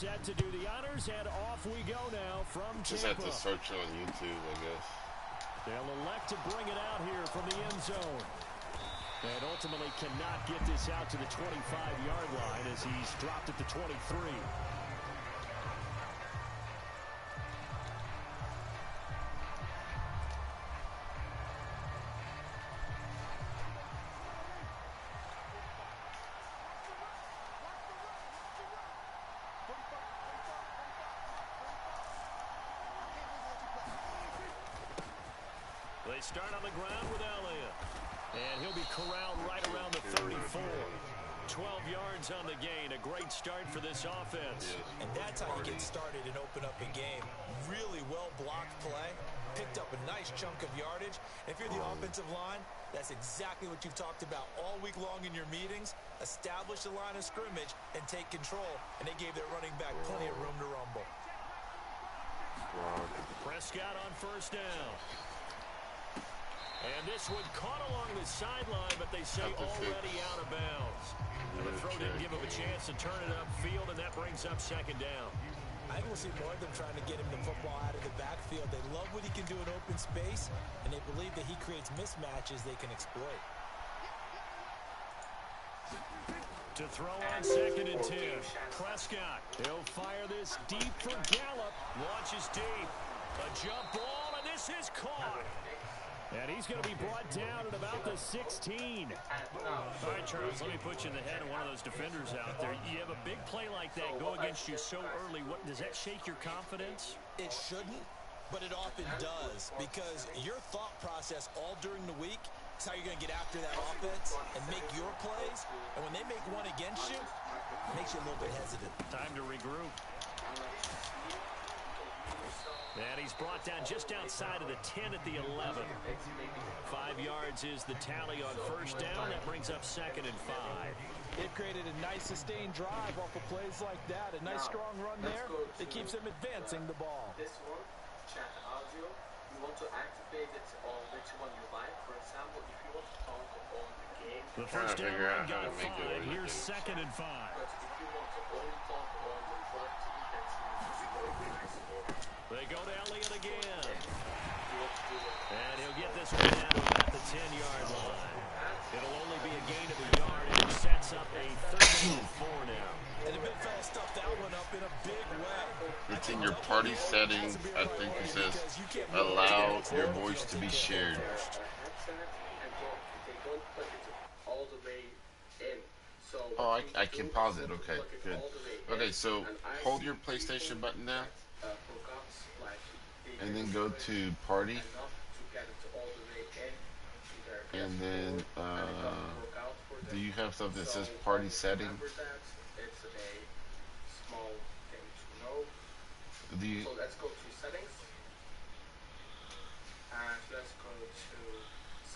set to do the honors, and off we go now from Tampa. Just have to search on YouTube, I guess. They'll elect to bring it out here from the end zone. And ultimately cannot get this out to the 25-yard line as he's dropped at the 23. They start on the ground with Elliott. And he'll be corralled right around the 34. 12 yards on the gain. A great start for this offense. And that's how you get started and open up a game. Really well-blocked play. Picked up a nice chunk of yardage. If you're the offensive line, that's exactly what you've talked about all week long in your meetings. Establish the line of scrimmage and take control. And they gave their running back plenty of room to rumble. Prescott on first down. And this one caught along the sideline, but they say already out of bounds. And the throw didn't give him a chance to turn it upfield, and that brings up second down. I think we'll see more of them trying to get him the football out of the backfield. They love what he can do in open space, and they believe that he creates mismatches they can exploit. To throw on second and 10. Prescott. He'll fire this deep for Gallup. Launches deep. A jump ball, and this is caught. And he's going to be brought down at about the 16. All right, Charles, let me put you in the head of one of those defenders out there. You have a big play like that go against you so early. What does that shake your confidence? It shouldn't, but it often does, because your thought process all during the week is how you're going to get after that offense and make your plays. And when they make one against you, it makes you a little bit hesitant. Time to regroup. And he's brought down just outside of the 10 at the 11. 5 yards is the tally on first down. That brings up second and 5. They've created a nice sustained drive off of plays like that. A nice strong run there. It keeps them advancing the ball. This one, chat audio, you want to activate it on which one you like. For example, if you want to talk on the game. The first down run got 5. Here's second and 5. But if you want to only talk on the 20, that's they go to Elliott again. And he'll get this one down to about the 10-yard line. It'll only be a gain of a yard, and it sets up a 3rd and 4 now. And the big fella stuffed that one up in a big way. It's in your party settings. I think it says allow your voice to be shared. Oh, I can pause it. Okay, good. Okay, so hold your PlayStation button down. And then go to party. And then, do you have something that says party settings? Do you? So let's go to settings. And let's go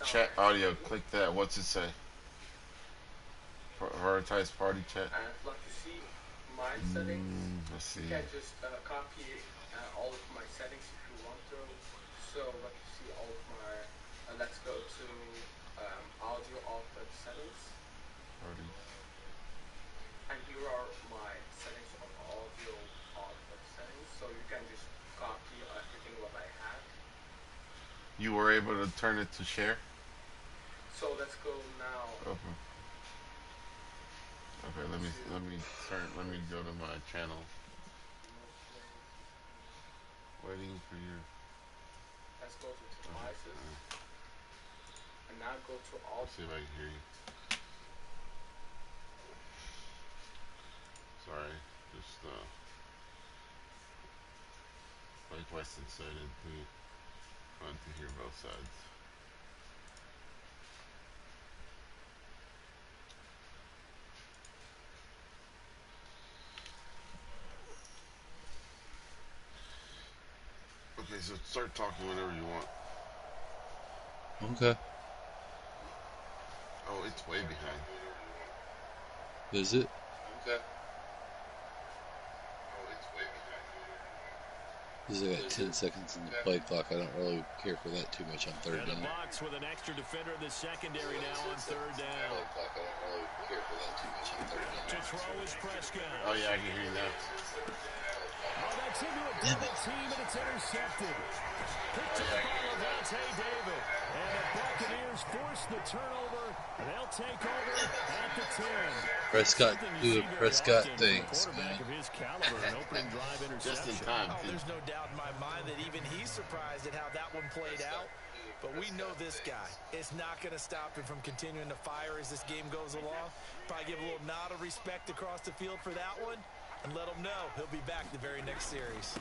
to chat audio. Click that. What's it say? Prioritize party chat. And if you'd like to see my settings, let's see. You can just copy all of my settings if you want to. So let you see all of my. Let's go to audio output settings. Party. And here are my settings on audio output settings. So you can just copy everything what I have. You were able to turn it to share? So let's go now. Okay. Okay, let me go to my channel. Waiting for you. Let's go to devices. And now go to all. See if I can hear you. Sorry, just like Weston said, we want to hear both sides. Okay, so start talking whenever you want. Okay. Oh, it's way behind. Is it? Okay. Oh, it's way behind. Because I got 10 seconds in the play clock. I don't really care for that too much on third down. And the box with an extra defender in the secondary now on third down. Play clock, I don't really care for that too much on third down. To throw is Prescott. Oh yeah, I can hear you now. the team, and it's intercepted. Picked up by Lavonte David. And the Buccaneers force the turnover. They'll take over at the 10. Prescott doing Prescott things, man. Just in time. Oh, there's no doubt in my mind that even he's surprised at how that one played out. But we know this guy is not going to stop him from continuing to fire as this game goes along. Probably give a little nod of respect across the field for that one and let him know he'll be back the very next series.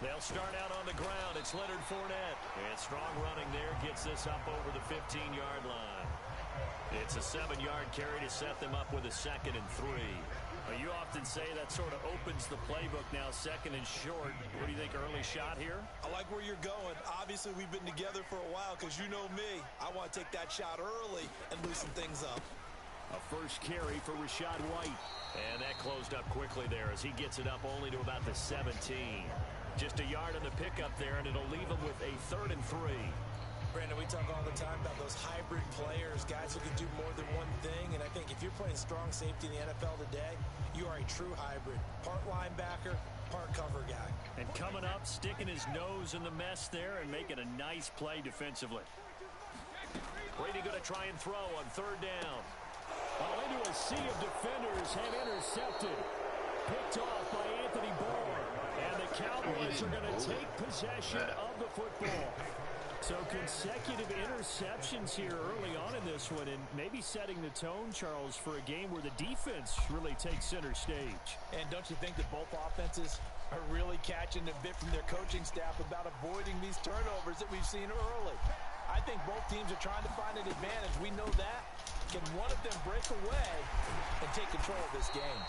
They'll start out on the ground. It's Leonard Fournette. And strong running there gets this up over the 15-yard line. It's a 7-yard carry to set them up with a 2nd and 3. You often say that sort of opens the playbook now, 2nd and short. What do you think, early shot here? I like where you're going. Obviously, we've been together for a while because you know me. I want to take that shot early and loosen things up. A first carry for Rachaad White. And that closed up quickly there as he gets it up only to about the 17. Just a yard on the pickup there, and it'll leave him with a 3rd and 3. Brandon, we talk all the time about those hybrid players, guys who can do more than one thing. And I think if you're playing strong safety in the NFL today, you are a true hybrid. Part linebacker, part cover guy. And coming up, sticking his nose in the mess there and making a nice play defensively. Brady going to try and throw on 3rd down. Well, into a sea of defenders and intercepted. Picked off by Anthony Barr. And the Cowboys are going to take possession of the football. So consecutive interceptions here early on in this one, and maybe setting the tone, Charles, for a game where the defense really takes center stage. And don't you think that both offenses are really catching a bit from their coaching staff about avoiding these turnovers that we've seen early? I think both teams are trying to find an advantage. We know that. Can one of them break away and take control of this game?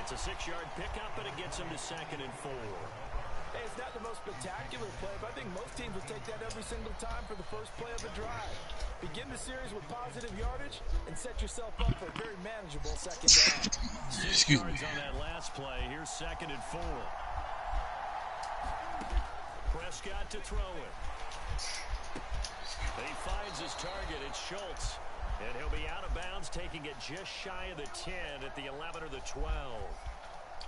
It's a 6-yard pickup, and it gets them to 2nd and 4. Hey, it's not the most spectacular play, but I think most teams will take that every single time for the first play of the drive. Begin the series with positive yardage and set yourself up for a very manageable 2nd down. 6 yards on that last play. Here's 2nd and 4. Prescott to throw it. He finds his target. It's Schultz. And he'll be out of bounds, taking it just shy of the 10 at the 11 or the 12.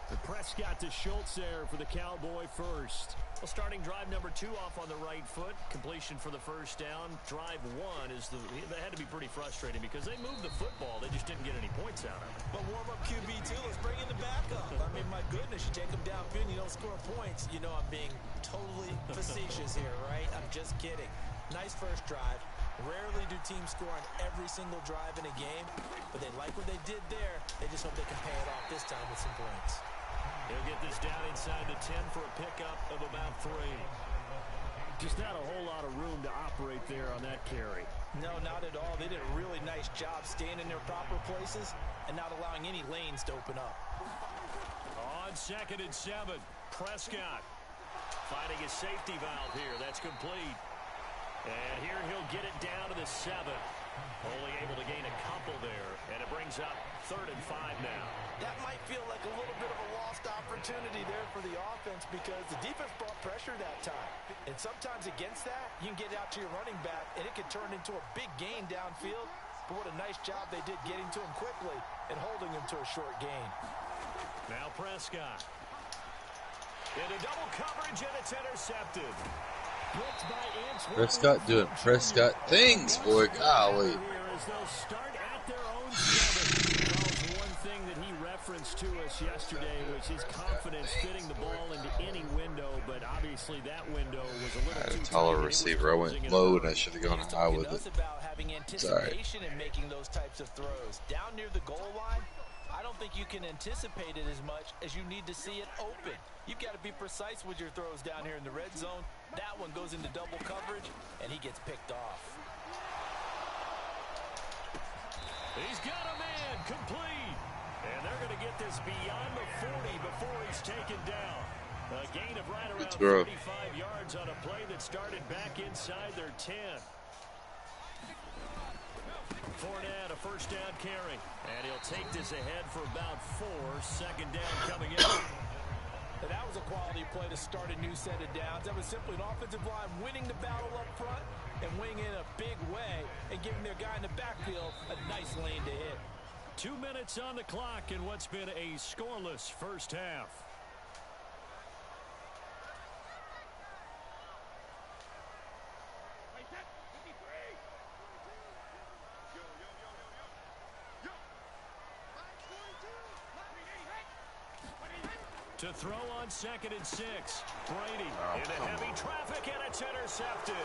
The Prescott to Schultz there for the Cowboy first. Well, starting drive number 2 off on the right foot. Completion for the first down. Drive 1 is that had to be pretty frustrating because they moved the football. They just didn't get any points out of it. But warm-up QB, too. Let's bring in the backup. I mean, my goodness, you take them downfield and you don't score points. You know I'm being totally facetious here, right? I'm just kidding. Nice first drive. Rarely do teams score on every single drive in a game, but they like what they did there. They just hope they can pay it off this time with some points. He'll get this down inside the 10 for a pickup of about 3. Just not a whole lot of room to operate there on that carry. No, not at all. They did a really nice job staying in their proper places and not allowing any lanes to open up. On 2nd and 7, Prescott finding his safety valve here. That's complete. And here he'll get it down to the 7. Only able to gain a couple there. And it brings up 3rd and 5 now. That might feel like a little bit of a lost opportunity there for the offense because the defense brought pressure that time. And sometimes against that, you can get out to your running back, and it can turn into a big gain downfield. But what a nice job they did getting to him quickly and holding him to a short gain. Now Prescott. Into double coverage, and it's intercepted. Prescott doing Prescott things, boy. Golly. One thing that he referenced to us yesterday was his confidence fitting the ball into any window, but obviously that window was a little too taller receiver. I went low and I should have gone high with it. About having anticipation and making those types of throws. Down near the goal line, I don't think you can anticipate it as much as you need to see it open. You've got to be precise with your throws down here in the red zone. That one goes into double coverage, and he gets picked off. He's got a man complete. And they're going to get this beyond the 40 before he's taken down. A gain of right around 35 yards on a play that started back inside their 10. Fournette, a first down carry. And he'll take this ahead for about 4. 2nd down coming in. And that was a quality play to start a new set of downs. That was simply an offensive line winning the battle up front and winning in a big way and giving their guy in the backfield a nice lane to hit. 2 minutes on the clock in what's been a scoreless first half. To throw on 2nd and 6. Brady into heavy traffic, and it's intercepted.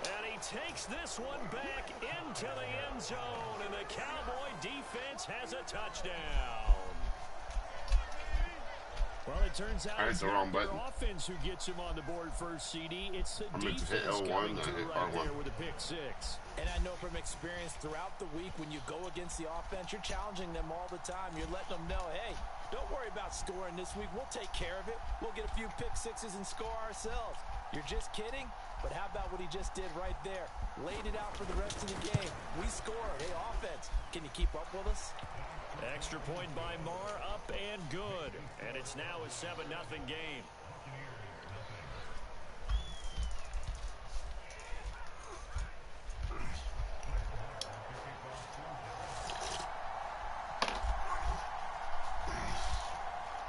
And he takes this one back into the end zone, and the Cowboy defense has a touchdown. Well, it turns out it's not their offense who gets him on the board first, CD. It's the defense coming through right there with a pick 6. And I know from experience throughout the week, when you go against the offense, you're challenging them all the time. You're letting them know, hey, don't worry about scoring this week. We'll take care of it. We'll get a few pick 6s and score ourselves. You're just kidding? But how about what he just did right there? Laid it out for the rest of the game. We scored. Hey, offense, can you keep up with us? Extra point by Marr, up and good. And it's now a 7-0 game.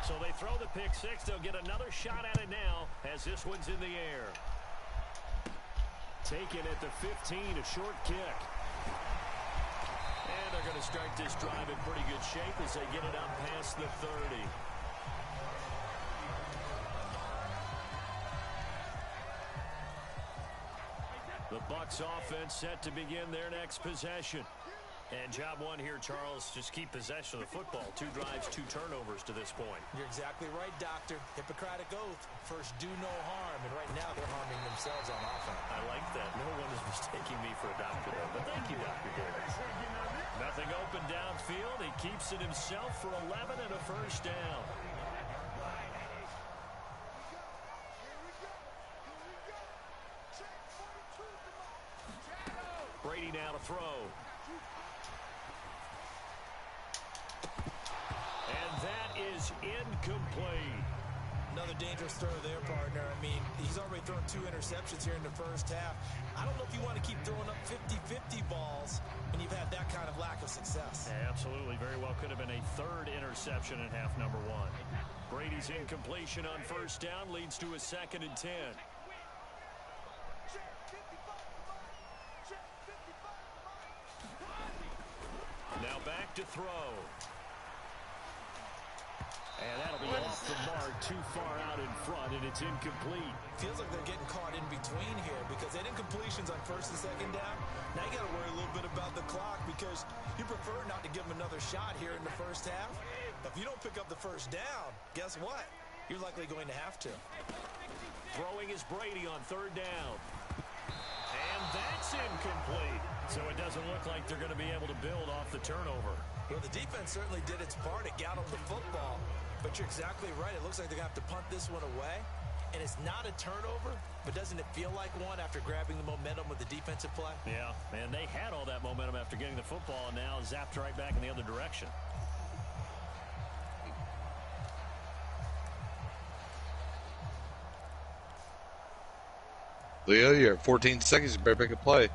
So they throw the pick 6. They'll get another shot at it now as this one's in the air. Taken at the 15, a short kick. And they're going to start this drive in pretty good shape as they get it up past the 30. The Bucs offense set to begin their next possession. And job one here, Charles, just keep possession of the football. 2 drives, 2 turnovers to this point. You're exactly right, Doctor. Hippocratic oath. First, do no harm. And right now, they're harming themselves on offense. I like that. No one is mistaking me for a doctor, though. But thank you, Dr. Davis. Nothing open downfield. He keeps it himself for 11 and a first down. Brady now to throw. And that is incomplete. Another dangerous throw there, partner. I mean, he's already thrown 2 interceptions here in the first half. I don't know if you want to keep throwing up 50-50 balls when you've had that kind of lack of success. Yeah, absolutely. Very well could have been a 3rd interception in half number 1. Brady's incompletion on first down leads to a 2nd and 10. Now back to throw. And that'll be off the mark, too far out in front, and it's incomplete. Feels like they're getting caught in between here because they had incompletions on first and second down. Now you got to worry a little bit about the clock because you prefer not to give them another shot here in the first half. But if you don't pick up the first down, guess what? You're likely going to have to. Throwing is Brady on 3rd down. And that's incomplete. So it doesn't look like they're going to be able to build off the turnover. Well, the defense certainly did its part. It got them the football. But you're exactly right. It looks like they're going to have to punt this one away. And it's not a turnover, but doesn't it feel like one after grabbing the momentum with the defensive play? Yeah, and they had all that momentum after getting the football, and now zapped right back in the other direction. Leo, you're at 14 seconds. You better make a play.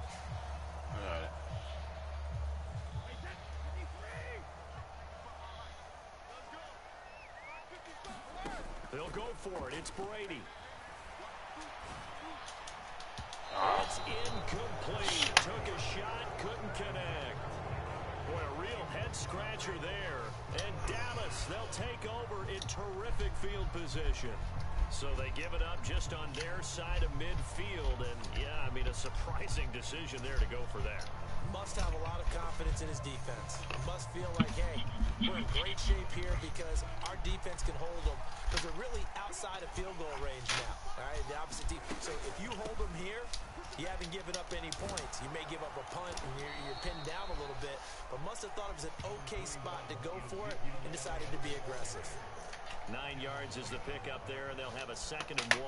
They'll go for it. It's Brady. It's incomplete. Took a shot, couldn't connect. Boy, a real head-scratcher there. And Dallas, they'll take over in terrific field position. So they give it up just on their side of midfield. And, yeah, I mean, a surprising decision there to go for that. Must have a lot of confidence in his defense. Must feel like, hey, we're in great shape here because our defense can hold them. Because they're really outside of field goal range now. All right, the opposite team. So if you hold them here, you haven't given up any points. You may give up a punt and you're pinned down a little bit. But must have thought it was an okay spot to go for it and decided to be aggressive. 9 yards is the pickup there, and they'll have a 2nd and 1.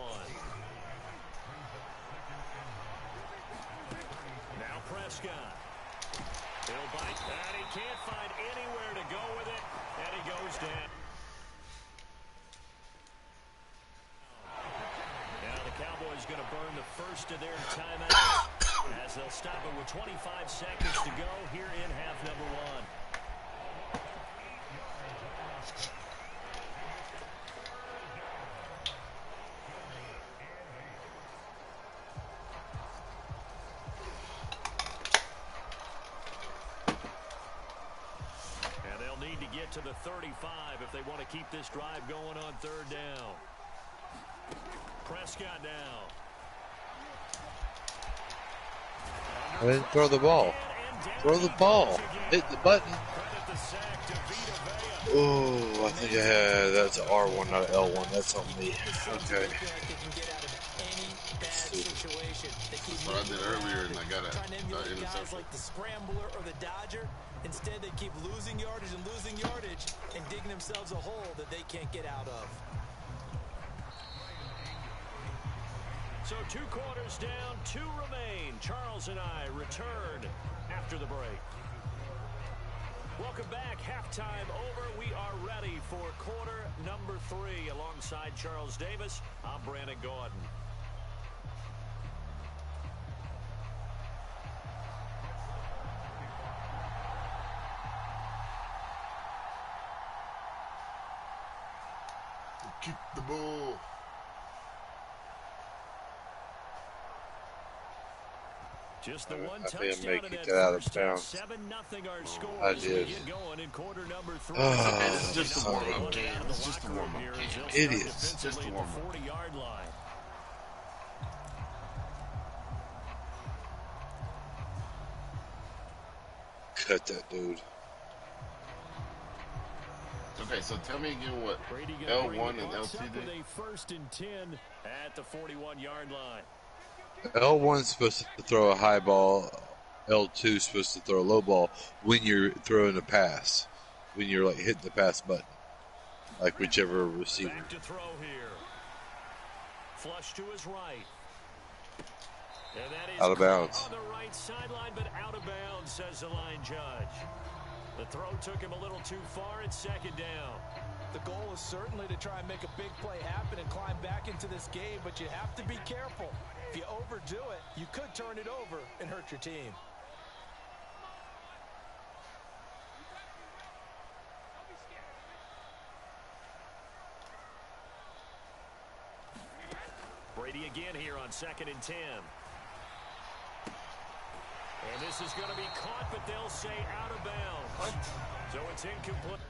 Now Prescott. He'll bite that. He can't find anywhere to go with it, and he goes down. Now the Cowboys going to burn the first of their timeouts as they'll stop it with 25 seconds to go here in half number 1. get to the 35 if they want to keep this drive going on third down. Prescott now. I didn't throw the ball. Throw the ball. Hit the button. Oh, I think that's an R1, not an L1. That's on me. Okay. That's what I did earlier, and I got an interception. Like the scrambler or the dodger. Instead, they keep losing yardage and digging themselves a hole that they can't get out of. So 2 quarters down, 2 remain. Charles and I return after the break. Welcome back. Halftime over. We are ready for quarter number 3. Alongside Charles Davis, I'm Brandon Gaudin. Keep the ball. Just the one I think touchdown I in kicked that it out of first bounds. 7-0 our score. I as we did. get going in quarter number 3. It's just a warm-up game. It's just a warm-up game. Idiots. Just a warm-up. 40-yard line. Cut that dude. Okay, so tell me again what Brady gonna bring L1 the and Bucs LT up with did. a 1st and 10 at the 41-yard line. L1's supposed to throw a high ball. L2's supposed to throw a low ball when you're throwing a pass. When you're like hitting the pass button. Like whichever receiver. Back to throw here. Flush to his right. And that is Out of bounds. on the right sideline, but out of bounds, says the line judge. The throw took him a little too far. It's 2nd down. The goal is certainly to try and make a big play happen and climb back into this game, but you have to be careful. If you overdo it, you could turn it over and hurt your team. Brady again here on 2nd and 10. And this is going to be caught, but they'll say out of bounds. So it's incomplete.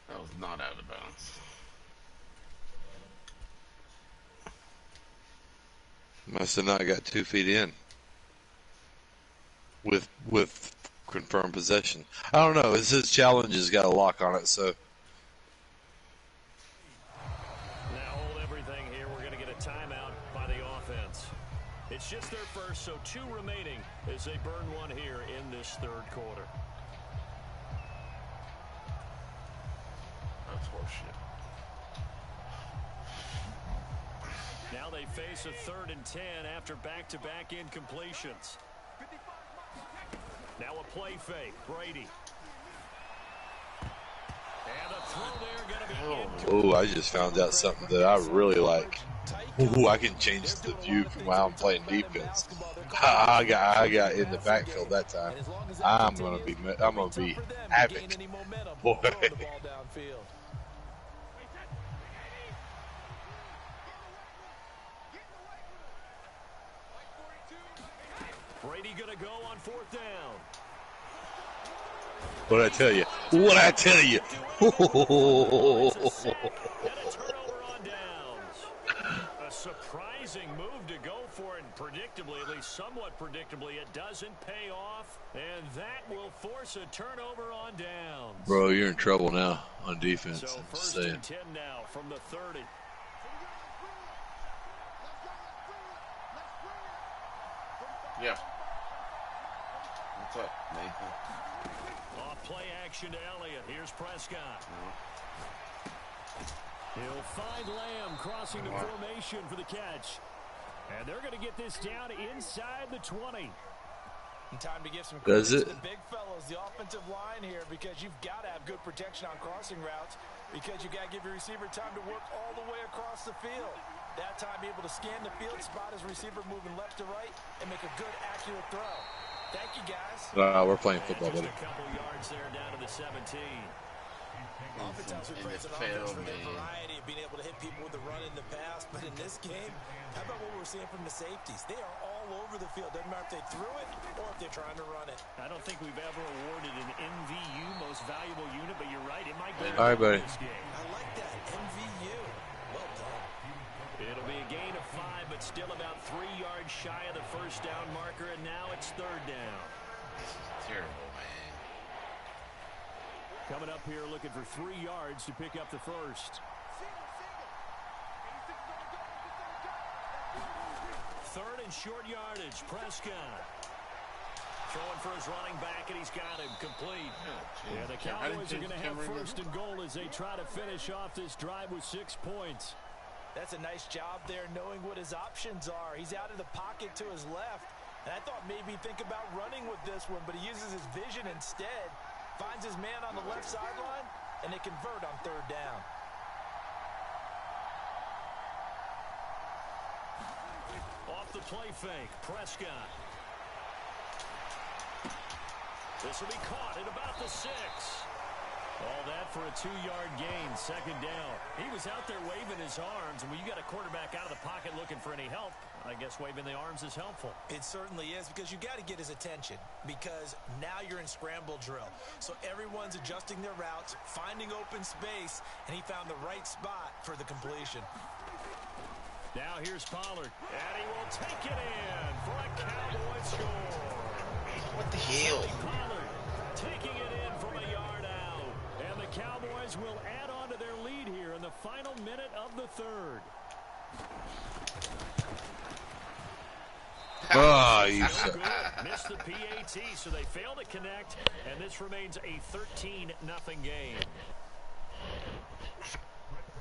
That was not out of bounds. Must have not got 2 feet in. With confirmed possession. I don't know. His challenge has got a lock on it, so. Now hold everything here. We're going to get a timeout by the offense. It's just their first, so 2 remaining as they burn one here in this 3rd quarter. That's horseshit. Now they face a 3rd and 10 after back-to-back incompletions. Now a play fake. Brady. And a throw there going to be incomplete. Oh, I just found out something that I really like. Ooh, I can change the view from how I'm playing defense. I got in the backfield that time. I'm gonna be havoc, boy. Brady going to go on 4th down. What'd I tell you? What'd I tell you? And a turnover on downs. A surprising move to go for it, and predictably, at least somewhat predictably, it doesn't pay off, and that will force a turnover on downs. Bro, you're in trouble now on defense. So I'm 1st saying. and 10 now from the 30. Yeah. What's up, Nathan? Off play action to Elliott. Here's Prescott. He'll find Lamb crossing the formation for the catch. And they're going to get this down inside the 20. And time to give some Does credit it? to the big fellows, the offensive line here, because you've got to have good protection on crossing routes, because you've got to give your receiver time to work all the way across the field. That time, be able to scan the field, spot his receiver moving left to right, and make a good, accurate throw. Thank you, guys. We're playing football, Just buddy. a couple yards there down to the 17. Oftentimes we praise an offense for their variety of being able to hit people with the run in the pass, but in this game, how about what we're seeing from the safeties? They are all over the field. Doesn't matter if they threw it or if they're trying to run it. I don't think we've ever awarded an MVU, most valuable unit, but you're right, it might go All right, buddy. this game. I like that, MVU. Well done. It'll be a gain of 5, but still about 3 yards shy of the first down marker, and now it's third down. This is terrible, man. Coming up here looking for 3 yards to pick up the first. Third and short yardage. Prescott throwing for his running back, and he's got him complete. Yeah, the Cowboys are going to have first and goal as they try to finish off this drive with 6 points. That's a nice job there, knowing what his options are. He's out of the pocket to his left, and I thought maybe he'd think about running with this one, but he uses his vision instead. Finds his man on the left sideline, and they convert on third down. Off the play fake, Prescott. This will be caught at about the 6. All that for a 2-yard gain, second down. He was out there waving his arms, and when you got a quarterback out of the pocket looking for any help, I guess waving the arms is helpful. It certainly is, because you got to get his attention, because now you're in scramble drill. So everyone's adjusting their routes, finding open space, and he found the right spot for the completion. Now here's Pollard, and he will take it in for a Cowboy score. What the hell? Pollard taking it in from a yard out. And the Cowboys will add on to their lead here in the final minute of the third. Oh, you Missed the PAT, so they fail to connect, and this remains a 13-0 game.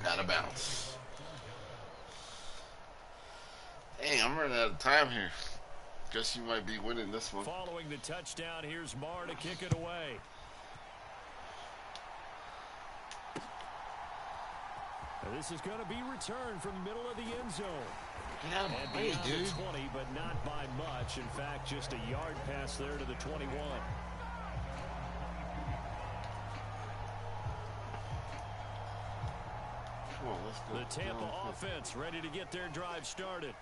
Out of bounds. Dang, I'm running out of time here. Guess you might be winning this one. Following the touchdown, here's Marr to kick it away. Now this is going to be returned from the middle of the end zone. Get out of my way, dude. 20, but not by much. In fact, just a yard pass there to the 21. Come on, let's go. The Tampa offense ready to get their drive started.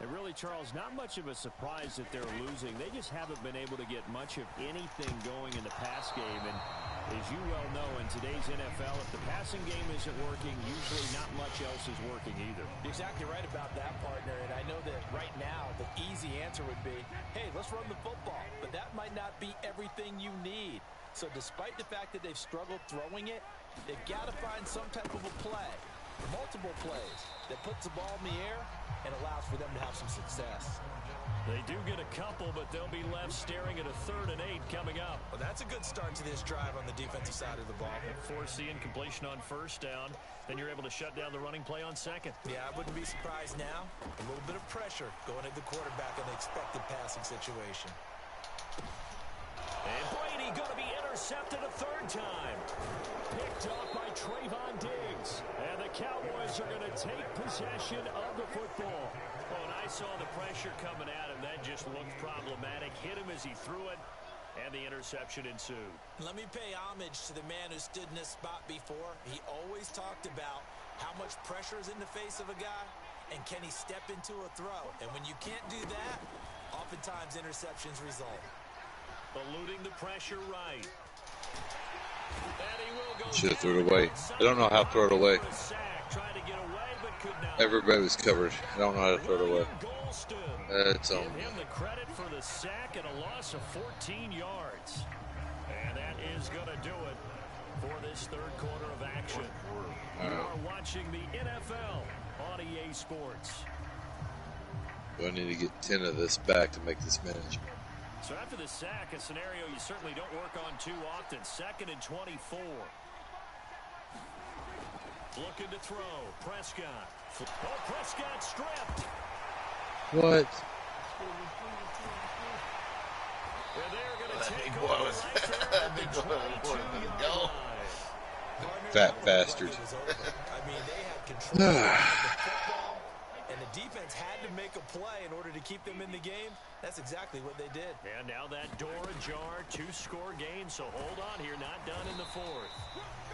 And really, Charles, not much of a surprise that they're losing. They just haven't been able to get much of anything going in the pass game. And as you well know, in today's NFL, if the passing game isn't working, usually not much else is working either. You're exactly right about that, partner. And I know that right now the easy answer would be, hey, let's run the football. But that might not be everything you need. So despite the fact that they've struggled throwing it, they've got to find some type of a play, multiple plays, that puts the ball in the air and allows for them to have some success. They do get a couple, but they'll be left staring at a 3rd and 8 coming up. Well, that's a good start to this drive on the defensive side of the ball. Force the incompletion on first down, then you're able to shut down the running play on second. Yeah, I wouldn't be surprised now. A little bit of pressure going at the quarterback in the expected passing situation. And Brady going to be intercepted a 3rd time. Picked off by Trayvon Diggs. And the Cowboys are going to take possession of the football. Oh, and I saw the pressure coming at him. That just looked problematic. Hit him as he threw it, and the interception ensued. Let me pay homage to the man who stood in this spot before. He always talked about how much pressure is in the face of a guy, and can he step into a throw. And when you can't do that, oftentimes interceptions result. Eluding the pressure right. And he will go should have thrown it away. I don't know how to throw it away. Tried to get away, but could not. Everybody was covered. I don't know how to throw it away. That's Give on him the credit for the sack and a loss of 14 yards. And that is going to do it for this 3rd quarter of action. You are watching the NFL on EA Sports. Do I need to get 10 of this back to make this manageable? So after the sack, a scenario you certainly don't work on too often. 2nd and 24. Looking to throw. Prescott. Oh, Prescott stripped. What? And they're going to That take big over boy was right there at the 22-yard Go. line. Fat bastard. I mean, they had control of the football, and the defense had to make a play in order to keep them in the game. That's exactly what they did. And now that door ajar, 2-score game, so hold on here, not done in the fourth.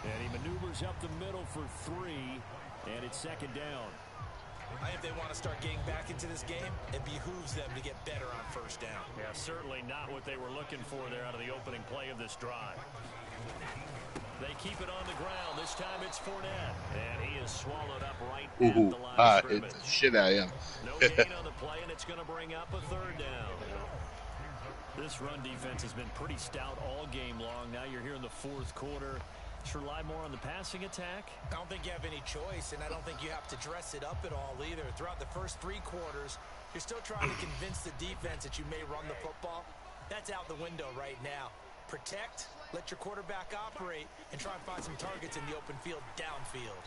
And he maneuvers up the middle for 3, and it's second down. I think if they want to start getting back into this game, it behooves them to get better on first down. Yeah, certainly not what they were looking for there out of the opening play of this drive. They keep it on the ground. This time it's Fournette. And he is swallowed up right at the line of scrimmage. Hit the shit out of him. No gain on the play, and it's going to bring up a third down. This run defense has been pretty stout all game long. Now you're here in the fourth quarter. Should rely more on the passing attack? I don't think you have any choice, and I don't think you have to dress it up at all either. Throughout the first 3 quarters, you're still trying to convince the defense that you may run the football. That's out the window right now. Protect, let your quarterback operate, and try and find some targets in the open field downfield.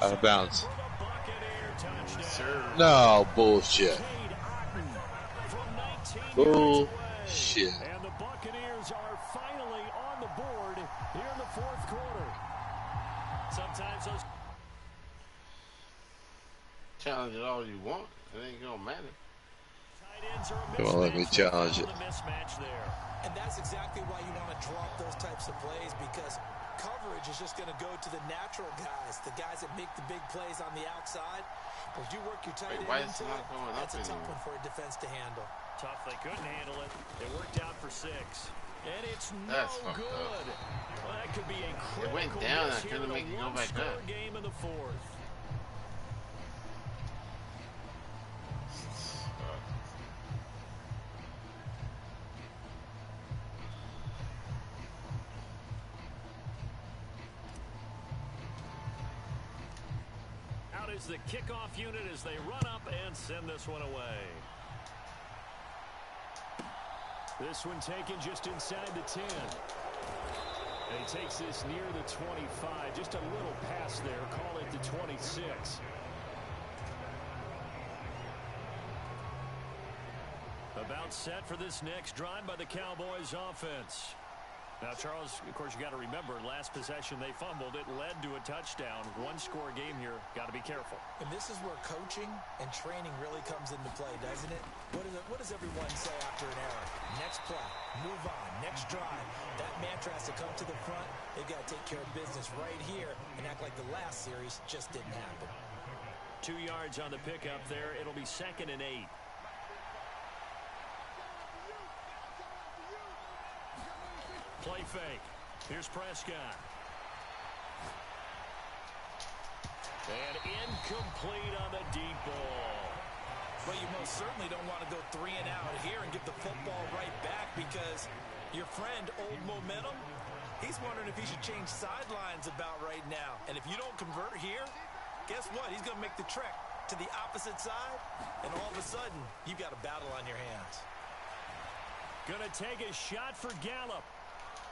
Out of bounds. No, bullshit. Bullshit. And the Buccaneers are finally on the board here in the fourth quarter. Sometimes those challenge it all you want. It ain't gonna matter. Come on, let me challenge it. And that's exactly why you want to drop those types of plays, because coverage is just going to go to the natural guys, the guys that make the big plays on the outside. But you work your tight end into it, that's a tough one for a defense to handle. Tough, they couldn't handle it. It worked out for 6. And it's no good. Well, that could be a critical. It went down. I couldn't make it go back up. Game in the fourth. Out is the kickoff unit as they run up and send this one away. This one taken just inside the 10. And he takes this near the 25. Just a little pass there. Call it the 26. About set for this next drive by the Cowboys offense. Now, Charles, of course, you got to remember, last possession they fumbled. It led to a touchdown. 1-score game here. Got to be careful. And this is where coaching and training really comes into play, doesn't it? What does everyone say after an error? Next play, move on, next drive. That mantra has to come to the front. They've got to take care of business right here and act like the last series just didn't happen. 2 yards on the pickup there. It'll be 2nd and 8. Play fake. Here's Prescott. And incomplete on the deep ball. Well, you most certainly don't want to go 3 and out here and give the football right back, because your friend, Old Momentum, he's wondering if he should change sidelines about right now. And if you don't convert here, guess what? He's going to make the trek to the opposite side, and all of a sudden, you've got a battle on your hands. Going to take a shot for Gallup.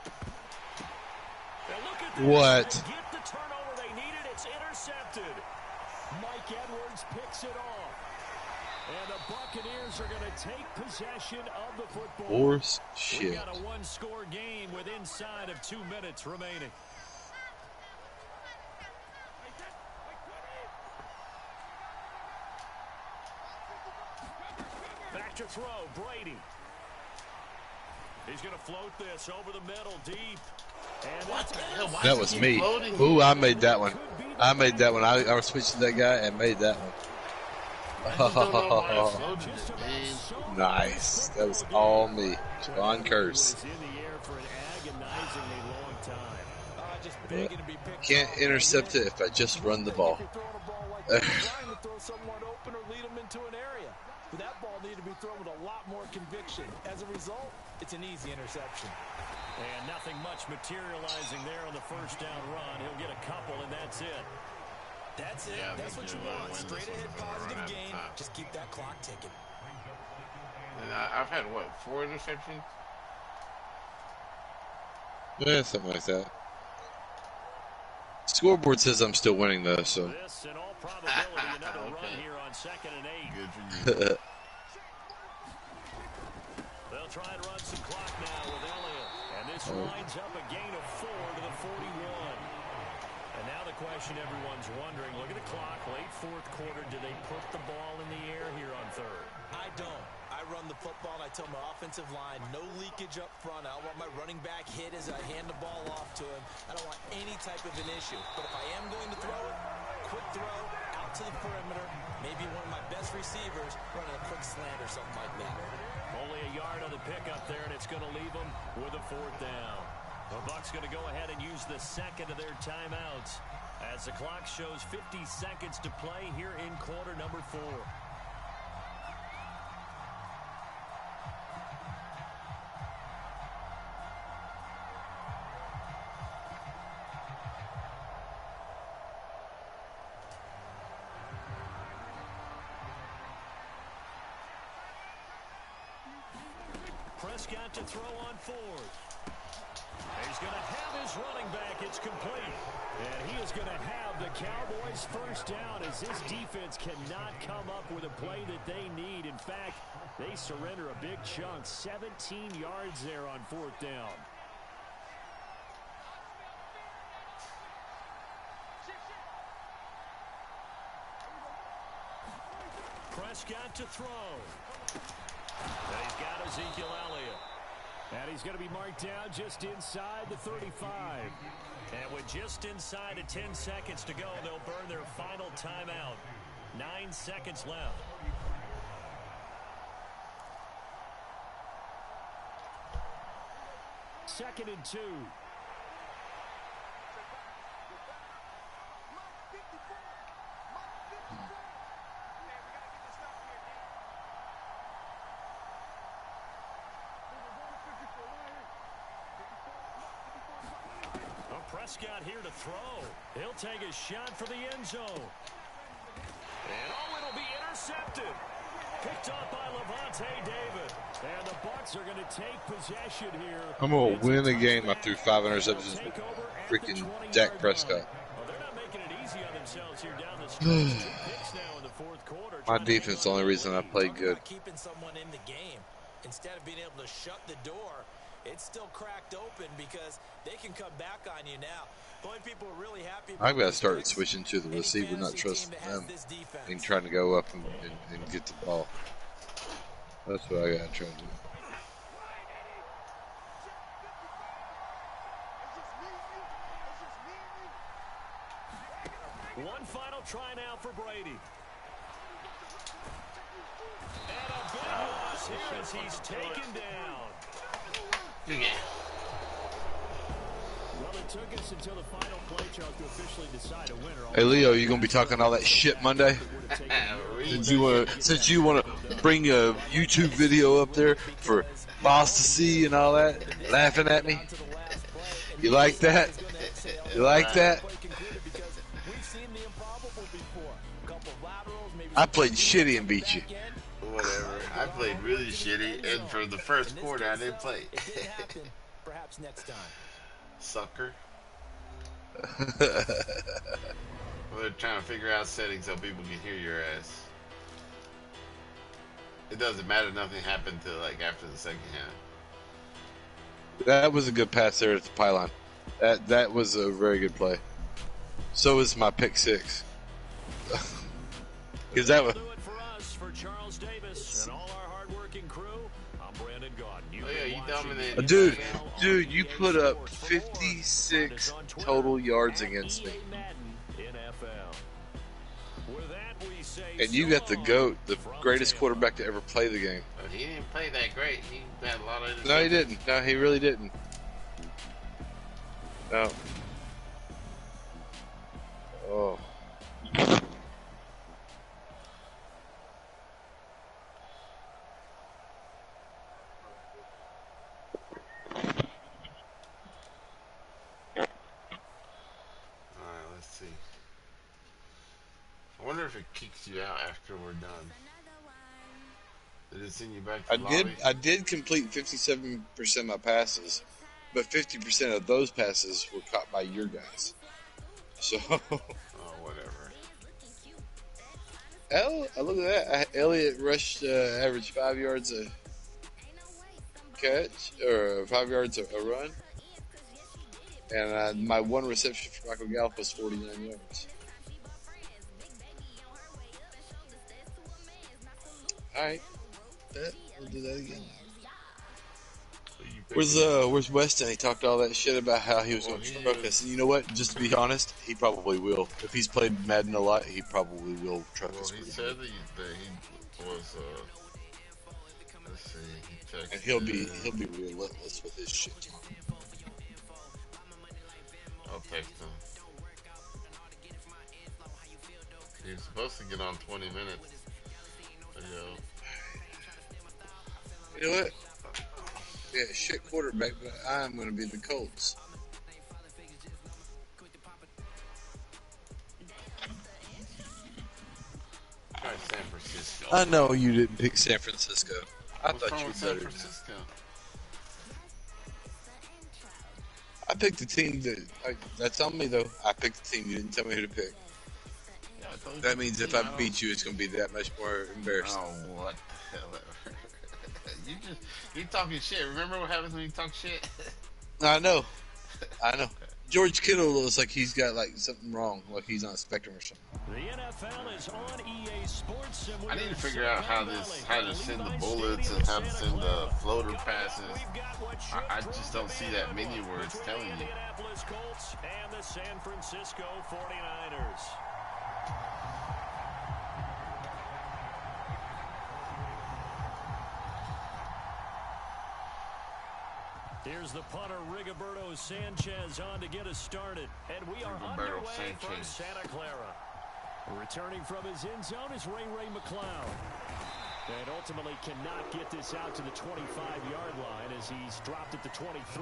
And look at this. What? They get the turnover they needed. It's intercepted. Mike Edwards picks it off. And the Buccaneers are going to take possession of the football. Horse We shit. got a 1-score game with inside of 2 minutes remaining. Back to throw, Brady. He's going to float this over the middle, deep. And What the hell? Why That is was he me. floating? Ooh, I made that one. I made that one. I was switching that guy and made that one. I just don't know why he floated it, man. Nice. That was all me. John Curse. In the air for an agonizingly long time. Just begging to be picked Can't off. intercept it if I just run the ball. If you're throwing a ball like that, trying to throw someone open or lead them into an area. But that ball needed to be thrown with a lot more conviction. As a result, it's an easy interception. And nothing much materializing there on the first down run. He'll get a couple, and that's it. That's it. Yeah, That's what you want. Straight ahead positive gain. Just keep that clock ticking. And I've had, what, 4 interceptions? Yeah, something like that. Scoreboard says I'm still winning though, so. This, in all probability, another run here on 2nd and 8. Good for you. They'll try and run some clock now with Elliott. And this lines up a gain of 4 to the 41. And now Now the question everyone's wondering, look at the clock, late fourth quarter. Do they put the ball in the air here on third? I don't. I run the football, and I tell my offensive line, no leakage up front. I don't want my running back hit as I hand the ball off to him. I don't want any type of an issue. But if I am going to throw it, quick throw, out to the perimeter, maybe one of my best receivers running a quick slant or something like that. Only a yard on the pickup there, and it's going to leave them with a fourth down. The Bucs going to go ahead and use the second of their timeouts as the clock shows 50 seconds to play here in quarter number 4. Prescott to throw on fourth. He's going to have his running back. It's complete. And he is going to have the Cowboys first down as this defense cannot come up with a play that they need. In fact, they surrender a big chunk. 17 yards there on fourth down. Prescott to throw. And he's got Ezekiel Elliott. And he's going to be marked down just inside the 35. And with just inside of 10 seconds to go, they'll burn their final timeout. 9 seconds left. Second and 2. Prescott here to throw. He'll take a shot for the end zone. And it'll be intercepted. Picked up by Levante David. And the Bucs are going to take possession here. I'm going to win a game. I threw 5 interceptions with freaking Dak Prescott. Well, they're not making it easy on themselves here down the stretch. 2 picks now in the fourth quarter. My defense is the only reason I played good. Keeping someone in the game instead of being able to shut the door. It's still cracked open because they can come back on you now. The only people are really happy. I've got to start switching to the receiver, not trusting them, and trying to go up and get the ball. That's what I got to try to do. One final try now for Brady. And a big loss here as he's taken down. Yeah. Well, it took us until the final play, Charles, to officially decide a winner. Hey, Leo, you gonna be talking all that shit Monday? Since you want to bring a YouTube video up there for boss to see and all that, laughing at me. You like that? You like that? I played shitty and beat you. Whatever. I played really shitty, and for the first quarter, I didn't play. Perhaps next time. Sucker. They're trying to figure out settings so people can hear your ass. It doesn't matter. Nothing happened till like after the second half. That was a good pass there at the pylon. That was a very good play. So is my pick 6. Because that was. Charles Davis and all our hard-working crew. I'm Brandon Gaudin. Oh yeah, you dominated. Dude, you put up 56 total yards against me. And you got the GOAT, the greatest quarterback to ever play the game. But he didn't play that great. He had a lot of. No, he didn't. No, he really didn't. No. Oh. I wonder if it kicks you out after we're done. Did it send you back to the lobby? I did complete 57% of my passes, but 50% of those passes were caught by your guys. So. Oh, whatever. Look at that. Elliott rushed average 5 yards a catch, or 5 yards a run. And my one reception for Michael Gallup was 49 yards. All right, we'll do that again. Where's Weston? He talked all that shit about how he was going to truck us. And you know what? Just to be honest, he probably will. If he's played Madden a lot, he probably will truck us. He said that he was. Let's see. He texted. And he'll be relentless with his shit talk. I'll text him. He was supposed to get on 20 minutes ago. You know what? Yeah, shit quarterback, but I'm going to be the Colts. Try San Francisco. I know you didn't pick San Francisco. I What's thought you were San better. Francisco? I picked the team that's on me, though. I picked the team. You didn't tell me who to pick. Yeah, I told you That means if I beat you, it's going to be that much more embarrassing. Oh, what the hell? You talking shit. Remember what happens when you talk shit? I know. George Kittle looks like he's got like something wrong, like he's on a spectrum or something. The NFL is on EA Sports. I need to figure out how to send the bullets and how to send the floater passes. I just don't see that menu where it's telling you. Indianapolis Colts and the San Francisco 49ers. Here's the punter, Rigoberto Sanchez, on to get us started. And we are underway from Santa Clara. Returning from his end zone is Ray McCloud. And ultimately cannot get this out to the 25-yard line as he's dropped at the 23.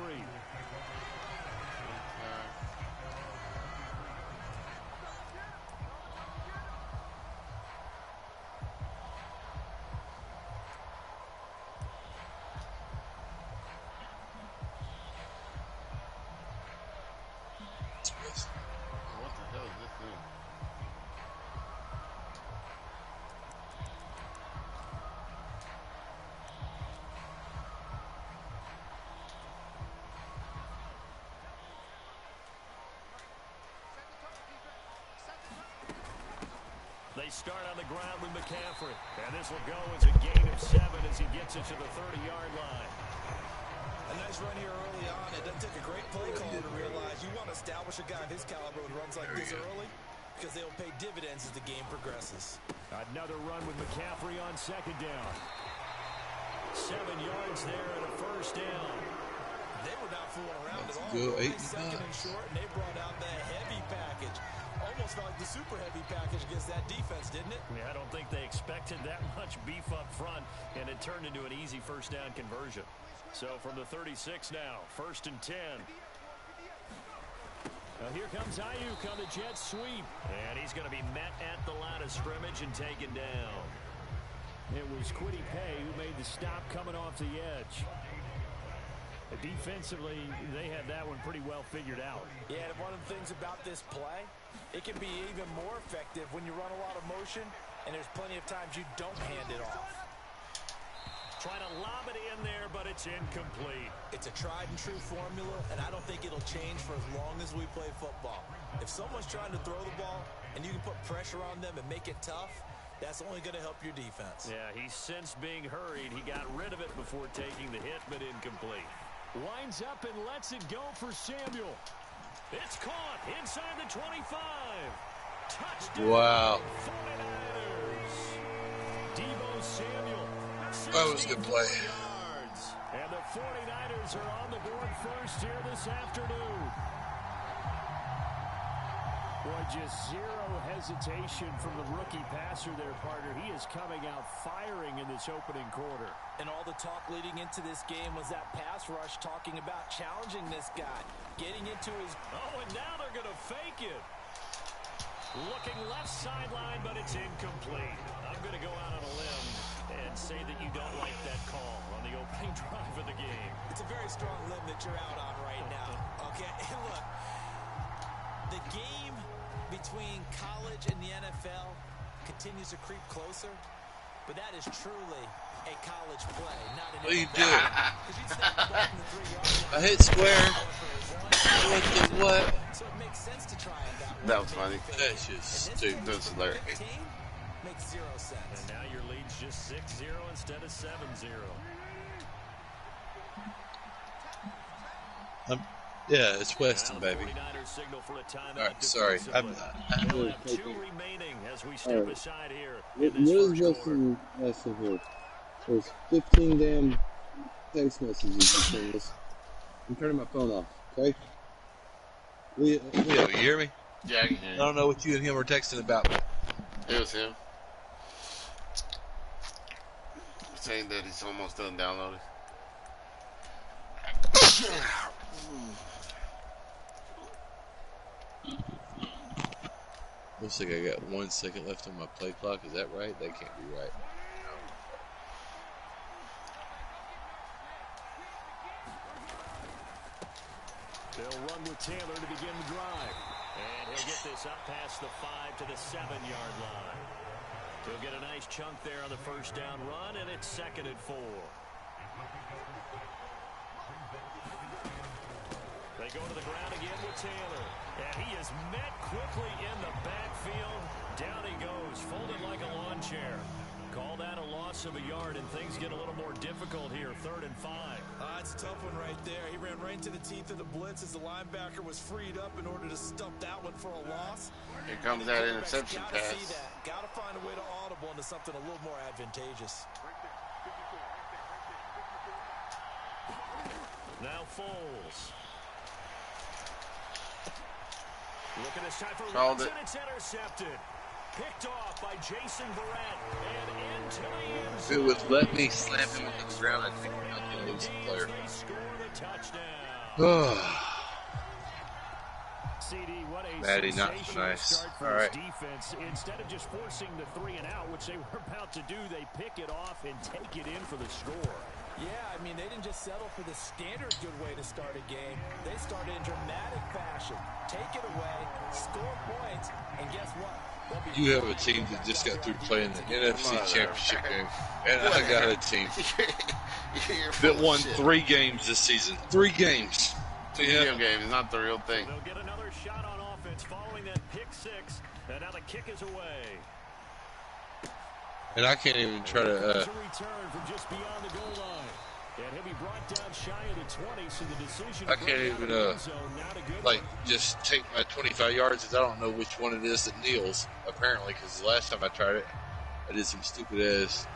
They start on the ground with McCaffrey. And this will go as a gain of 7 as he gets it to the 30-yard line. A nice run here early on. It doesn't take a great play call to realize you want to establish a guy of his caliber with runs like this early because they'll pay dividends as the game progresses. Another run with McCaffrey on second down. 7 yards there and a first down. They were not fooling around at all. Go 8 second and short, and they brought out the heavy package. Almost felt like the super heavy package against that defense, didn't it? Yeah, I don't think they expected that much beef up front, and it turned into an easy first down conversion. So from the 36 now, 1st and 10. Now here comes Ayuk on the jet sweep, and he's going to be met at the line of scrimmage and taken down. It was Kwity Paye who made the stop coming off the edge. Defensively, they had that one pretty well figured out. Yeah, and one of the things about this play, it can be even more effective when you run a lot of motion, and there's plenty of times you don't hand it off. Trying to lob it in there, but it's incomplete. It's a tried-and-true formula, and I don't think it'll change for as long as we play football. If someone's trying to throw the ball, and you can put pressure on them and make it tough, that's only going to help your defense. Yeah, he's since being hurried. He got rid of it before taking the hit, but incomplete. Winds up and lets it go for Samuel. It's caught inside the 25. Touchdown. Wow. 49ers. Deebo Samuel. That was a good play. Yards. And the 49ers are on the board first here this afternoon. Boy, just zero hesitation from the rookie passer there, partner. He is coming out firing in this opening quarter. And all the talk leading into this game was that pass rush talking about challenging this guy, getting into his... Oh, and now they're going to fake it. Looking left sideline, but it's incomplete. I'm going to go out on a limb and say that you don't like that call on the opening drive of the game. It's a very strong limb that you're out on right now. Okay, look, the game between college and the NFL continues to creep closer. but that is truly a college play, not an What are you NFL. doing? 'Cause you'd snap the ball from the 3-yard line. I hit square. What the what? So it makes sense to try it that way. That was funny. That's just stupid. That's hilarious. 15 makes 0 sense. And now your lead's just 6-0 instead of 7-0. Yeah, it's Weston, baby. Alright, sorry. I'm We'll have 2 remaining as we step aside here. What is Weston asking for? There's 15 damn text messages between us. I'm turning my phone off, okay? Leo, you hear me? Yeah, I can hear I you. don't know what you and him were texting about. It was him. Saying that he's almost done downloading. Looks like I got 1 second left on my play clock. Is that right? That can't be right. They'll run with Taylor to begin the drive. And he'll get this up past the 5 to the 7-yard line. He'll get a nice chunk there on the first down run, and it's 2nd and 4. They go to the ground again with Taylor. And he is met quickly in the backfield. Down he goes, folded like a lawn chair. Call that a loss of a yard, and things get a little more difficult here. 3rd and 5. It's a tough one right there. He ran right into the teeth of the blitz as the linebacker was freed up in order to stump that one for a loss. Here comes that interception Gotta see pass. that. Gotta find a way to audible into something a little more advantageous. Now Foles. Looking this time for Called Rhodes, it. and it's intercepted. Picked off by Jason Verrett. And into the end If zone. it would let me slam him into the ground, I think I could lose the player. They score the touchdown. CD, what a Maddie, not so sensational nice. start for All his right. defense. Instead of just forcing the 3 and out, which they were about to do, they pick it off and take it in for the score. Yeah, I mean, they didn't just settle for the standard good way to start a game. They started in dramatic fashion. Take it away, score points, and guess what? You have a team that just got through playing the NFC Championship game, and I got a team that won 3 games this season. 3 games. Video game is not the real thing. They'll get another shot on offense following that pick 6, and now the kick is away. And I can't even try to. It's a return from just beyond the goal line. And he'll be brought down shy of the 20, so the decision I can't even like just take my 25 yards because I don't know which one it is that kneels. Apparently, because the last time I tried it, I did some stupid ass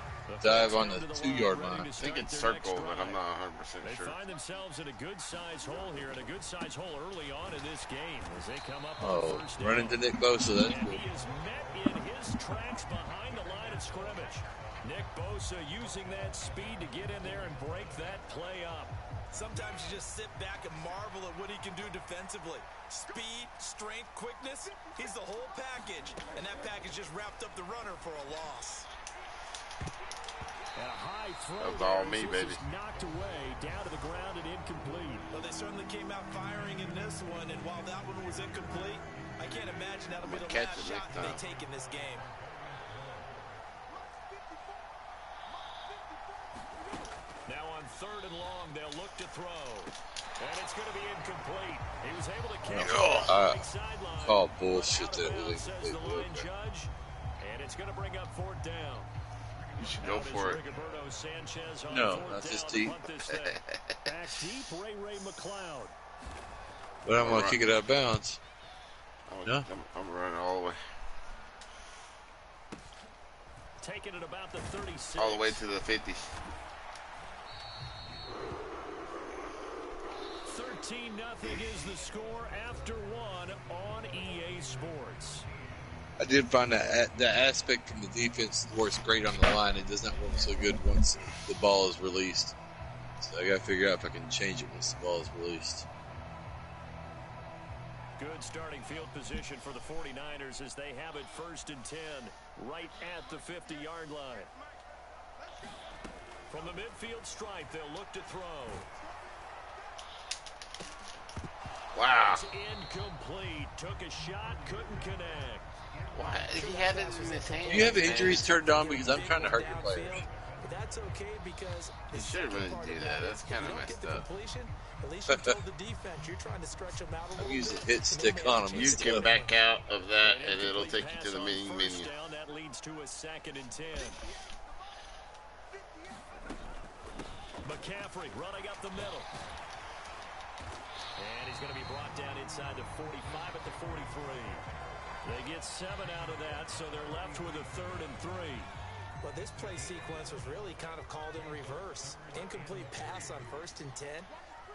dive on the 2-yard line. I think it's circle, but I'm not 100% They sure. find themselves in a good size hole here, and a good size hole early on in this game as they come up on first down. Running to Nick Bosa. That's And good. he is met in his tracks behind the line of scrimmage. Nick Bosa using that speed to get in there and break that play up. Sometimes you just sit back and marvel at what he can do defensively. Speed, strength, quickness, he's the whole package. And that package just wrapped up the runner for a loss. And a high throw. That was all there. me, This baby. is knocked away, down to the ground and incomplete. Well, they certainly came out firing in this one, and while that one was incomplete, I can't imagine that'll be the Catch last it shot next that they time. take in this game. Now on 3rd and long, they'll look to throw. And it's going to be incomplete. He was able to catch it on the right sideline. Call bullshit that it Out of was bounds, says the incomplete. line judge. And it's going to bring up 4th down. You should go Now for it. Rigoberto Sanchez on No, 4th not this down to deep. punt this thing. Back deep, Ray McLeod. But I'm going to kick it out of bounds. I'm running all the way. Taking it about the 36. All the way to the 50. 13-0 is the score after 1 on EA Sports. I did find that the aspect from the defense works great on the line. It does not work so good once the ball is released. So I got to figure out if I can change it once the ball is released. Good starting field position for the 49ers as they have it 1st and 10, right at the 50-yard line. From the midfield stripe, they'll look to throw. Wow. It's incomplete. Took a shot, couldn't connect. What? He had it in his hand. You have injuries turned on because I'm trying to hurt your players. But that's okay because You shouldn't really do that. That's kind of messed up. At least you told the defense you're trying to stretch them out a little I'm using bit. hit stick on them. You can back out of that, and it'll take you to the menu. That leads to a 2nd and 10. McCaffrey running up the middle. And he's going to be brought down inside the 45 at the 43. They get 7 out of that, so they're left with a 3rd and 3. Well, this play sequence was really kind of called in reverse. Incomplete pass on 1st and 10.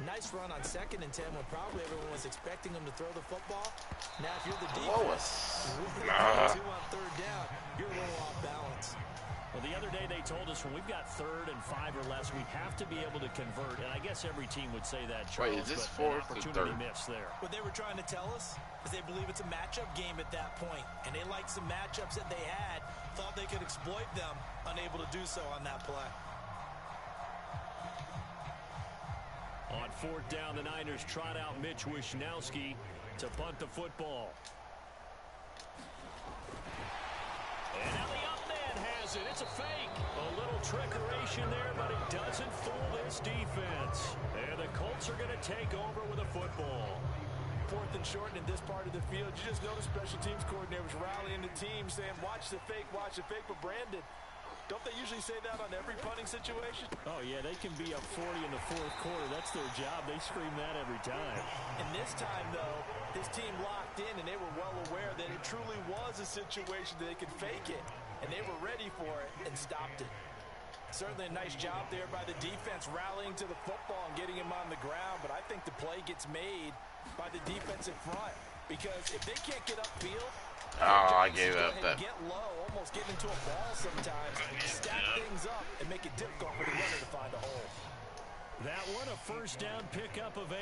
Nice run on 2nd and 10 when probably everyone was expecting him to throw the football. Now, if you're the defense, two on 3rd down, you're a little off balance. Well, the other day they told us when we've got 3rd and 5 or less, we have to be able to convert. And I guess every team would say that, Charles. Wait, is this but 4th or opportunity 3rd? Miss there. What they were trying to tell us is they believe it's a matchup game at that point, and they liked some matchups that they had, thought they could exploit them, unable to do so on that play. On 4th down, the Niners trot out Mitch Wishnowski to punt the football. And now the up man has it. It's a fake. A little trickeration there, but it doesn't fool this defense. And the Colts are going to take over with a football. 4th and short in this part of the field. You just notice special teams coordinators rallying the team saying, watch the fake, but Brandon, don't they usually say that on every punting situation? Oh, yeah, they can be up 40 in the 4th quarter. That's their job. They scream that every time. And this time, though, his team locked in, and they were well aware that it truly was a situation that they could fake it, and they were ready for it and stopped it. Certainly a nice job there by the defense rallying to the football and getting him on the ground, but I think the play gets made by the defensive front because if they can't get upfield, I gave up that. Get low, almost get into a ball sometimes, stack things up, and make it difficult for the runner to find a hole. That one a 1st down pickup of 8.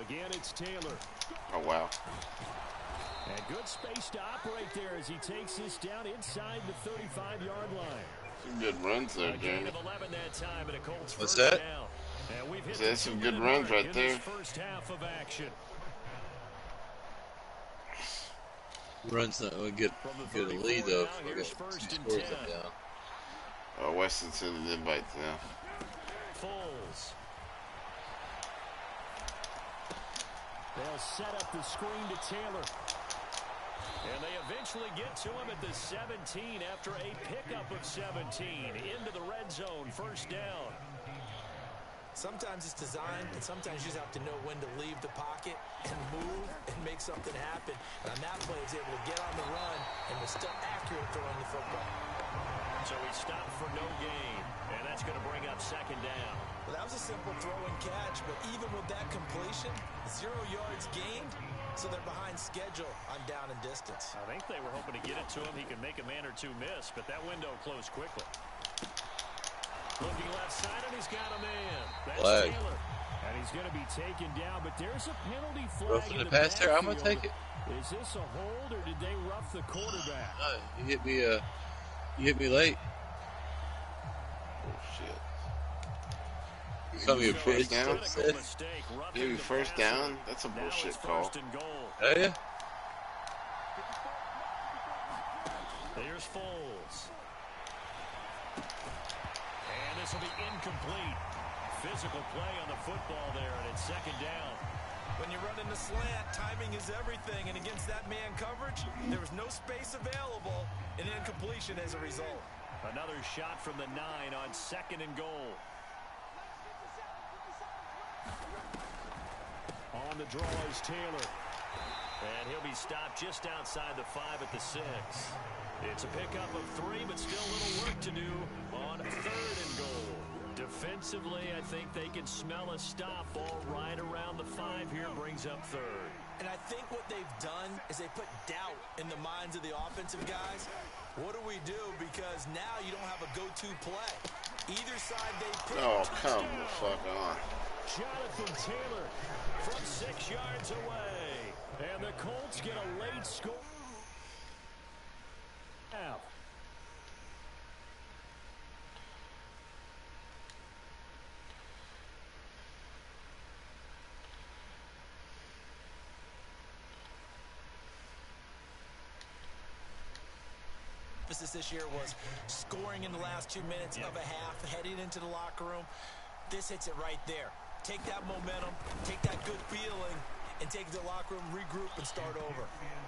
Again, it's Taylor. Oh, wow. And good space to operate there as he takes this down inside the 35-yard line. Some good runs there, Jeremy. What's that? There's some good runs right there. First half of action. Run's not going to get a lead, though. If I got 2 scores up down. Oh, Weston sending invites now. Foles. They'll set up the screen to Taylor. And they eventually get to him at the 17 after a pickup of 17 into the red zone. 1st down. Sometimes it's designed, and sometimes you just have to know when to leave the pocket and move and make something happen. And on that play, he was able to get on the run and was still accurate throwing the football. So he stopped for no gain, and that's going to bring up 2nd down. Well, that was a simple throw and catch, but even with that completion, 0 yards gained, so they're behind schedule on down and distance. I think they were hoping to get it to him. He could make a man or 2 miss, but that window closed quickly. Looking left side, and he's got a man. That's Flag. Taylor. And he's going to be taken down, but there's a penalty flag. Roughing the pass there, I'm going to take it. Is this a hold, or did they rough the quarterback? You hit me late. Oh, shit. Some of your First down? said. Maybe 1st down? That's a bullshit call. Oh, yeah? There's Foles. And this will be incomplete. Physical play on the football there, and it's 2nd down. When you're running the slant, timing is everything, and against that man coverage, there was no space available, and incompletion as a result. Another shot from the 9 on 2nd and goal. On the draw is Taylor. And he'll be stopped just outside the 5 at the 6. It's a pickup of 3, but still a little work to do on 3rd and goal. Defensively, I think they can smell a stop ball right around the 5 here, brings up 3rd. And I think what they've done is they put doubt in the minds of the offensive guys. What do we do? Because now you don't have a go-to play. Either side they pick. Oh, come the fuck on. Jonathan Taylor from 6 yards away. And the Colts get a late score. Now. emphasis this year was scoring in the last 2 minutes of a half, heading into the locker room. This hits it right there. Take that momentum, take that good feeling, and take the locker room, regroup, and start over.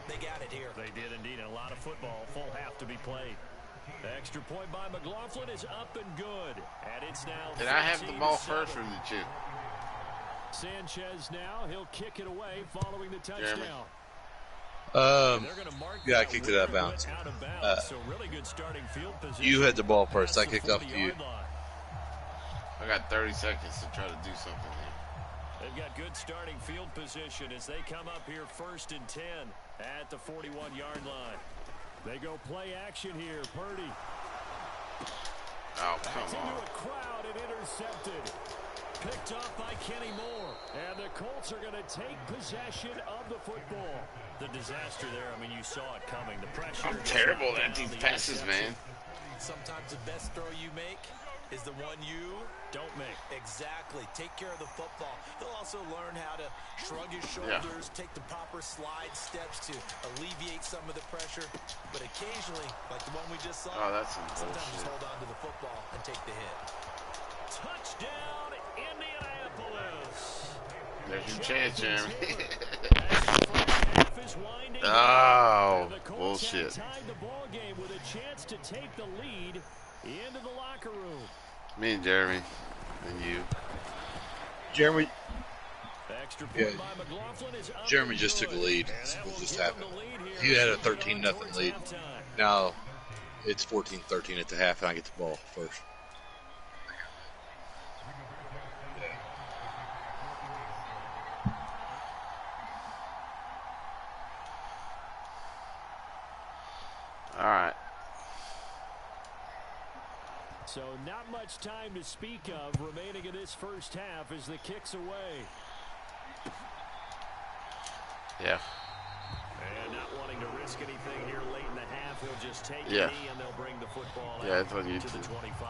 They got it here. They did indeed. A lot of football, full half to be played. The extra point by McLaughlin is up and good. And it's now. Did I have the ball first or did you? Sanchez now. He'll kick it away following the touchdown. Yeah, I kicked it out of bounds. So really good starting field position. You had the ball first. I kicked off to you. I got 30 seconds to try to do something here. They've got good starting field position as they come up here 1st and 10 at the 41-yard line. They go play action here. Purdy. Oh, come Into on. a crowd and intercepted. Picked off by Kenny Moore. And the Colts are going to take possession of the football. The disaster there, I mean, you saw it coming. The pressure. I'm terrible at these passes, man. Sometimes the best throw you make is the one you don't make. Exactly. Take care of the football. He'll also learn how to shrug his shoulders, take the proper slide steps to alleviate some of the pressure. But occasionally, like the one we just saw, sometimes just hold on to the football and take the hit. Touchdown, Indianapolis. There's your chance, Jeremy. Oh, bullshit. Tied the ball game with a chance to take the lead into the locker room. Me and Jeremy and you. Jeremy. Yeah. Jeremy just took a lead. That's what just happened. He had a 13-0 lead. Now it's 14-13 at the half, and I get the ball first. All right. So not much time to speak of remaining in this first half as the kick's away. Yeah. And not wanting to risk anything here late in the half, he'll just take it and they'll bring the football out it's on YouTube. To the 25.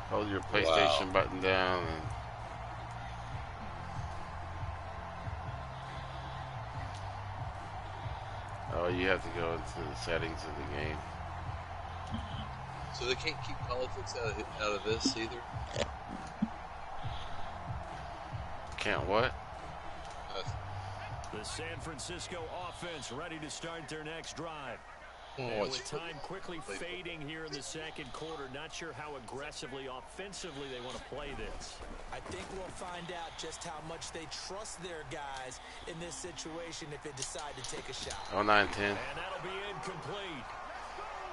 Hold your PlayStation button down and you have to go into the settings of the game. So they can't keep politics out of this either? Can't what? The San Francisco offense ready to start their next drive. And with time quickly fading here in the second quarter, not sure how aggressively, offensively they want to play this. I think we'll find out just how much they trust their guys in this situation if they decide to take a shot. 09-10. And that'll be incomplete.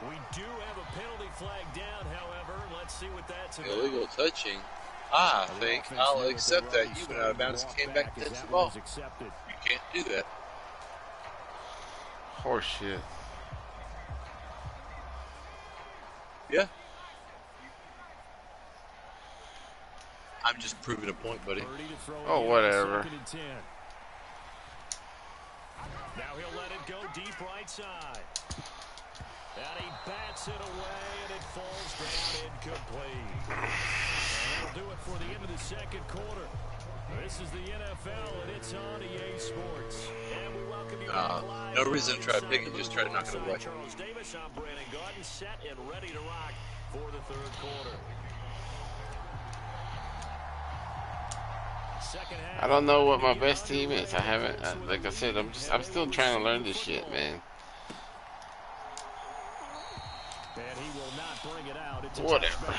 We do have a penalty flag down, however. Let's see what that's about. Illegal touching. I think I'll accept that. You went out of bounds and came back to touch the ball. You can't do that. Horse shit. Yeah. I'm just proving a point, buddy. Oh, whatever. Now he'll let it go deep right side. And he bats it away, and it falls down incomplete. And that'll do it for the end of the second quarter. This is the NFL, and it's on EA Sports. And we welcome you back live. No reason to try to pick it, just try to knock it away. Charles Davis, I'm Brandon Gaudin, set and ready to rock for the third quarter. I don't know what my best team is. I haven't, like I said, I'm still trying to learn this shit, man. And he will not bring it out. It's whatever.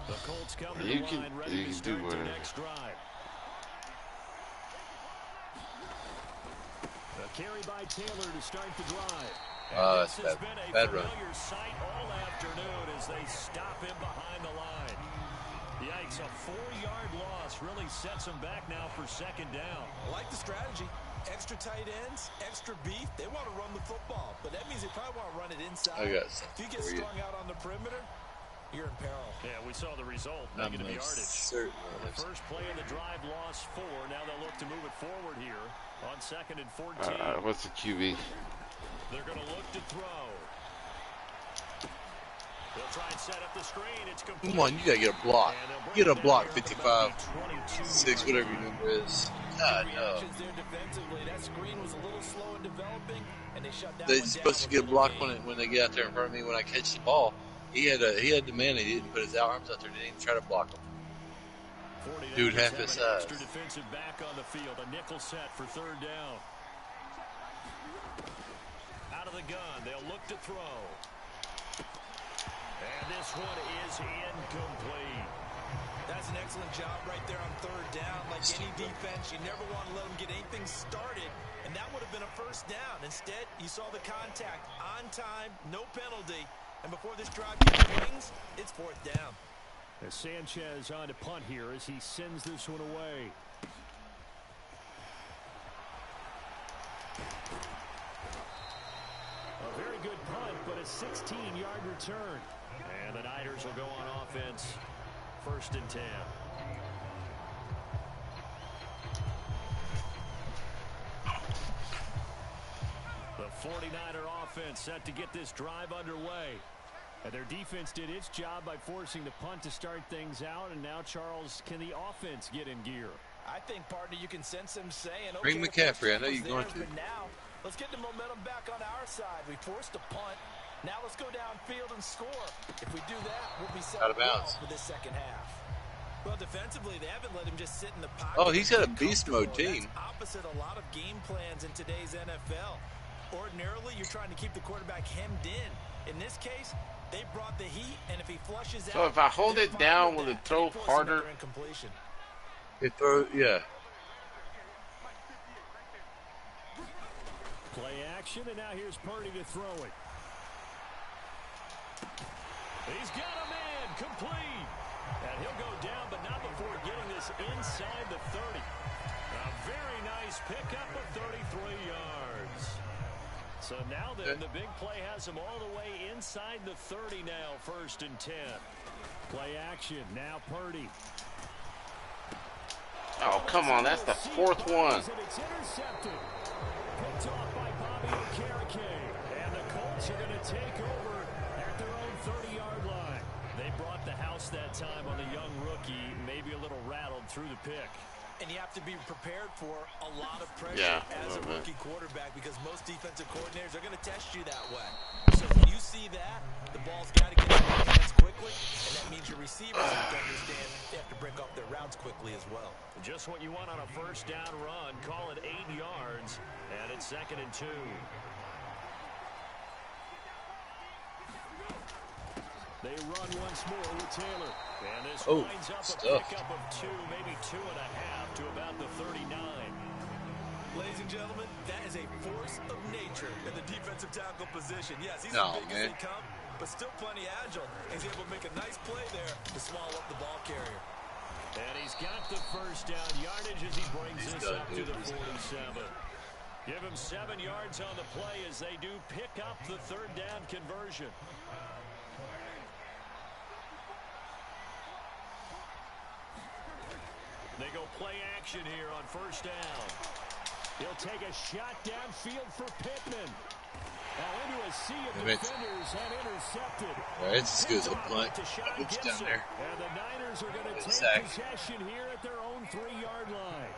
The Colts come to you the can, line, ready to start their next drive. A carry by Taylor to start the drive. That's this has bad. been a Bad run. familiar sight all afternoon as they stop him behind the line. Yikes, a 4-yard loss really sets him back now for second down. I like the strategy. Extra tight ends, extra beef. They want to run the football, but that means they probably want to run it inside. If you get strung out on the perimeter, you're in peril. Yeah, we saw the result. Negative yardage. The first play of the drive lost 4. Now they'll look to move it forward here on 2nd and 14. What's the QB? They're going to look to throw. They'll try and set up the screen. It's complete. Come on, you gotta get a block. Get a block, 55, 6, whatever your number is. God, no. That screen was a little slow in developing, and they shut down. They're supposed to get a block when they get out there in front of me when I catch the ball. He had the man. He didn't put his arms out there. Didn't even try to block him. Dude, half his size. Extra defensive back on the field. A nickel set for third down. Out of the gun, they'll look to throw. And this one is incomplete. That's an excellent job right there on third down. Like any defense, you never want to let them get anything started, and that would have been a first down. Instead, you saw the contact on time, no penalty, and before this drive gets wings, it's fourth down. As Sanchez on to punt here as he sends this one away. A very good punt, but a 16-yard return. And the Niners will go on offense. First and 10. The 49er offense set to get this drive underway. And their defense did its job by forcing the punt to start things out. And now, Charles, can the offense get in gear? I think, partner, you can sense them saying, okay, Bring McCaffrey. I know you're going to. Now, let's get the momentum back on our side. We forced a punt. Now let's go downfield and score. If we do that, we'll be set out of bounds for this second half. Well, defensively, they haven't let him just sit in the pocket. Oh, he's got a beast mode team. That's opposite a lot of game plans in today's NFL. Ordinarily, you're trying to keep the quarterback hemmed in. In this case, they brought the heat, and if he flushes out... So if I hold it down, will it throw harder? It throw, yeah. Play action, and now here's Purdy to throw it. He's got a man, complete. And he'll go down, but not before getting this inside the 30. A very nice pickup of 33 yards. So now then, the big play has him all the way inside the 30 now, first and 10. Play action, now Purdy. Oh, come on, that's the fourth one. It's intercepted. Picked off by Bobby Okereke. And the Colts are going to take over at their own 30-yard line. They brought the house that time on the young rookie, maybe a little rattled through the pick. And you have to be prepared for a lot of pressure as a rookie quarterback because most defensive coordinators are going to test you that way. So when you see that, the ball's got to get in your hands quickly, and that means your receivers have to understand they have to break off their routes quickly as well. Just what you want on a first down run. Call it 8 yards, and it's second and 2. They run once more with Taylor. And this winds up a pickup of 2, maybe 2.5 to about the 39. Ladies and gentlemen, that is a force of nature in the defensive tackle position. Yes, he's as big as they come, but still plenty agile. He's able to make a nice play there to swallow up the ball carrier. And he's got the first down yardage as he brings this up to the 47. Give him 7 yards on the play as they do pick up the third down conversion. They go play action here on first down. He'll take a shot downfield for Pittman. Now into a sea of defenders and intercepted. It's as good as a punt. It's down there. And the Niners are going to take possession here at their own 3-yard line.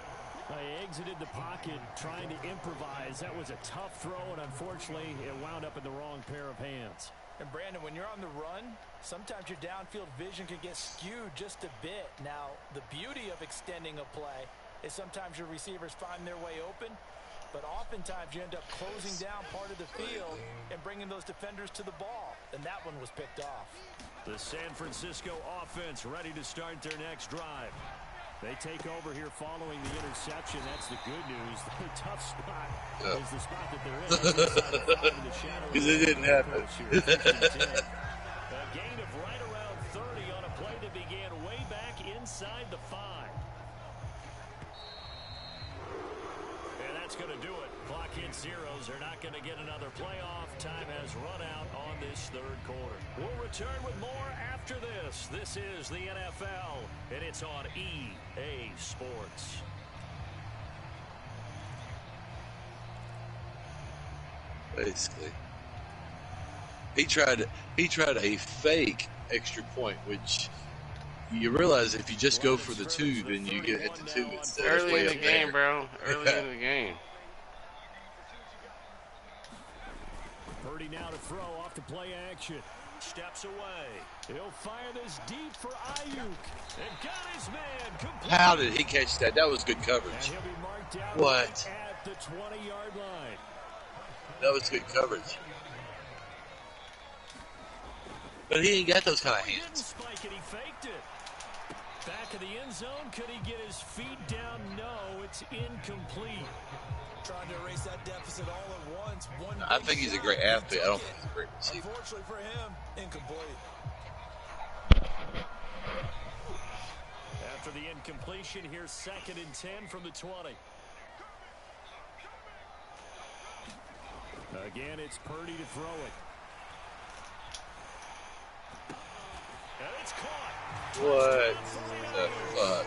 They exited the pocket trying to improvise. That was a tough throw, and unfortunately, it wound up in the wrong pair of hands. And Brandon, when you're on the run, sometimes your downfield vision can get skewed just a bit. Now, the beauty of extending a play is sometimes your receivers find their way open, but oftentimes you end up closing down part of the field and bringing those defenders to the ball, and that one was picked off. The San Francisco offense ready to start their next drive. They take over here following the interception. That's the good news. The tough spot is the spot that they're in. Because it didn't happen. A gain of right around 30 on a play that began way back inside the 5. And that's going to do it. Clock hits zeros. They're not going to get another playoff. Time has run out on this third quarter. We'll return with more after this. This is the NFL, and it's on EA Sports. Basically. He tried a fake extra point, which you realize if you just go for the 2, then you get at the 2 instead of Early way in up the game, there. bro. Early in the game. Purdy now to throw off the play action. Steps away. He'll fire this deep for Ayuk. And got his man complete. How did he catch that? That was good coverage. And he'll be marked down What? right at the 20-yard line. That was good coverage. But he ain't got those kind of He didn't hands. spike it, he faked it. Back of the end zone, could he get his feet down? No, it's incomplete. Trying to erase that deficit all at once. I think he's a great athlete. I don't think he's a great receiver. Unfortunately for him, incomplete. After the incompletion, here's 2nd and 10 from the 20. Again, it's Purdy to throw it. And it's caught. What the fuck?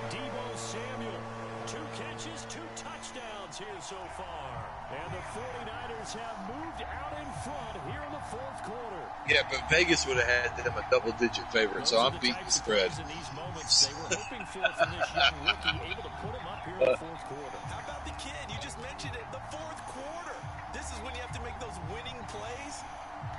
Deebo Samuel, 2 catches, 2 touchdowns here so far. And the 49ers have moved out in front here in the 4th quarter. Yeah, but Vegas would have had them a double-digit favorite, so I'm beating the spread. In these moments they were hoping for from this young rookie, able to put him up here in the 4th quarter. How about the kid? You just mentioned it. The 4th quarter. This is when you have to make those winning plays.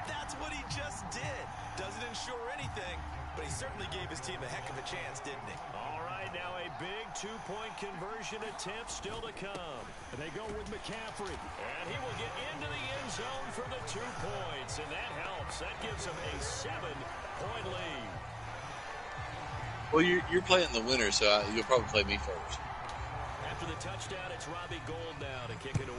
That's what he just did. Doesn't ensure anything, but he certainly gave his team a heck of a chance, didn't he? All right, now a big 2-point conversion attempt still to come. And they go with McCaffrey. And he will get into the end zone for the 2 points. And that helps. That gives him a 7-point lead. Well, you're playing the winner, so you'll probably play me first. After the touchdown, it's Robbie Gould now to kick it away.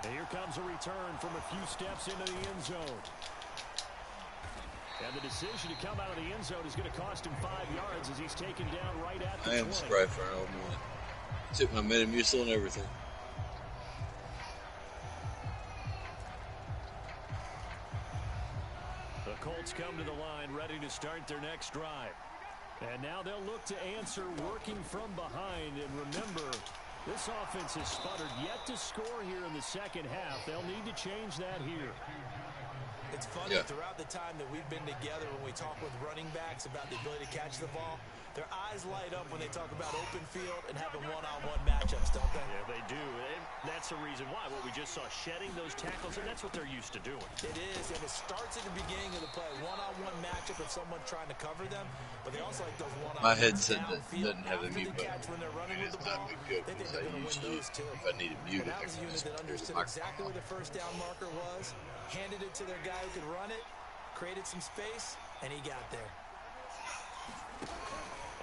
And here comes a return from a few steps into the end zone. And the decision to come out of the end zone is going to cost him 5 yards as he's taken down right at the 20. I am surprised for an old man. Took my Metamucil and everything. The Colts come to the line ready to start their next drive. And now they'll look to answer working from behind. And remember, this offense has sputtered yet to score here in the second half. They'll need to change that here. It's funny, throughout the time that we've been together, when we talk with running backs about the ability to catch the ball, their eyes light up when they talk about open field and having one-on-one matchups, don't they? Yeah, they do. And that's the reason why. What we just saw, shedding those tackles, and that's what they're used to doing. It is, and it starts at the beginning of the play. One-on-one matchup with someone trying to cover them, but they also like those one-on-one. My headset doesn't have a mute button. When they're running with the It's ball, not good they think as they're I going to win usually those too. if I need to mute And it. that was a unit that understood exactly where the first down marker was, handed it to their guy who could run it, created some space, and he got there.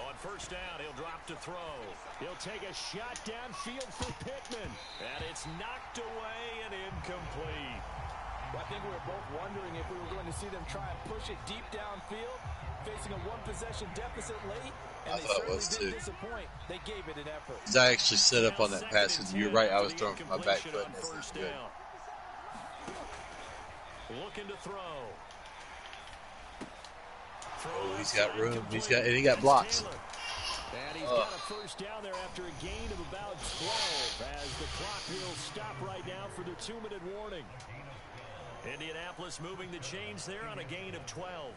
On first down, he'll drop to throw. He'll take a shot downfield for Pittman. And it's knocked away and incomplete. Well, I think we were both wondering if we were going to see them try and push it deep downfield, facing a one-possession deficit late, and they certainly didn't disappoint. They gave it an effort. I actually set up on that pass, and you're right, I was throwing from my back foot, and that's not good. Looking to throw. Oh, he's got room. And he got blocks. And he's got a first down there after a gain of about 12 as the clock will stop right now for the 2-minute warning. Indianapolis moving the chains there on a gain of 12.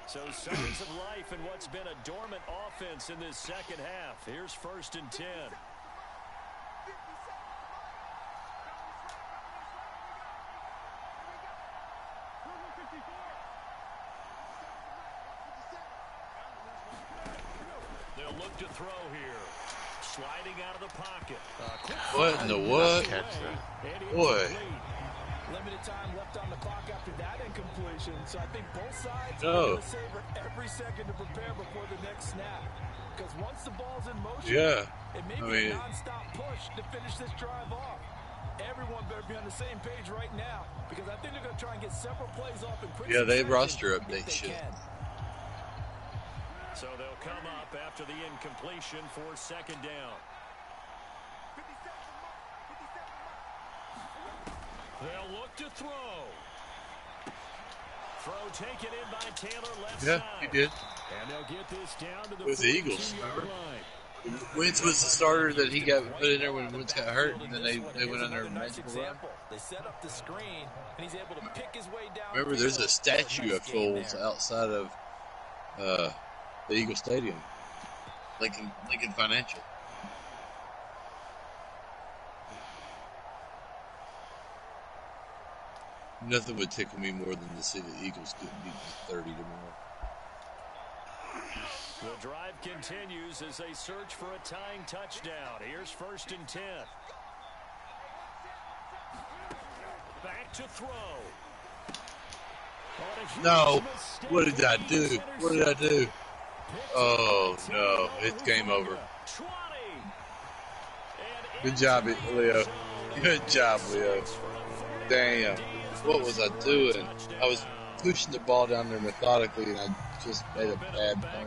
So signs of life in what's been a dormant offense in this second half. Here's 1st and 10. They'll look to throw here. Sliding out of the pocket. What in the what? Boy. Limited time left on the clock after that incompletion, so I think both sides are going to savor every second to prepare before the next snap. Because once the ball's in motion, it may be a non-stop push to finish this drive off. Everyone better be on the same page right now, because I think they're going to try and get several plays off in quick succession. They roster update shit. So they'll come up after the incompletion for 2nd down. They'll look to throw. Throw taken in by Taylor left Yeah, side. he did. And they'll get this down to the With the Eagles, 42-yard remember? line. Wentz was the starter that he got put in there when Wentz got hurt, and then they went on their magical run. They set up the screen, and he's able to pick his way down. Remember, there's a statue of Foles outside of the Eagle Stadium, Lincoln Financial. Nothing would tickle me more than to see the Eagles get beat 30 tomorrow. The drive continues as they search for a tying touchdown. Here's 1st and 10. Back to throw. No. What did I do? What did I do? Oh, no. It's game over. Good job, Leo. Good job, Leo. Damn. What was I doing? I was pushing the ball down there methodically, and I just made a bad play.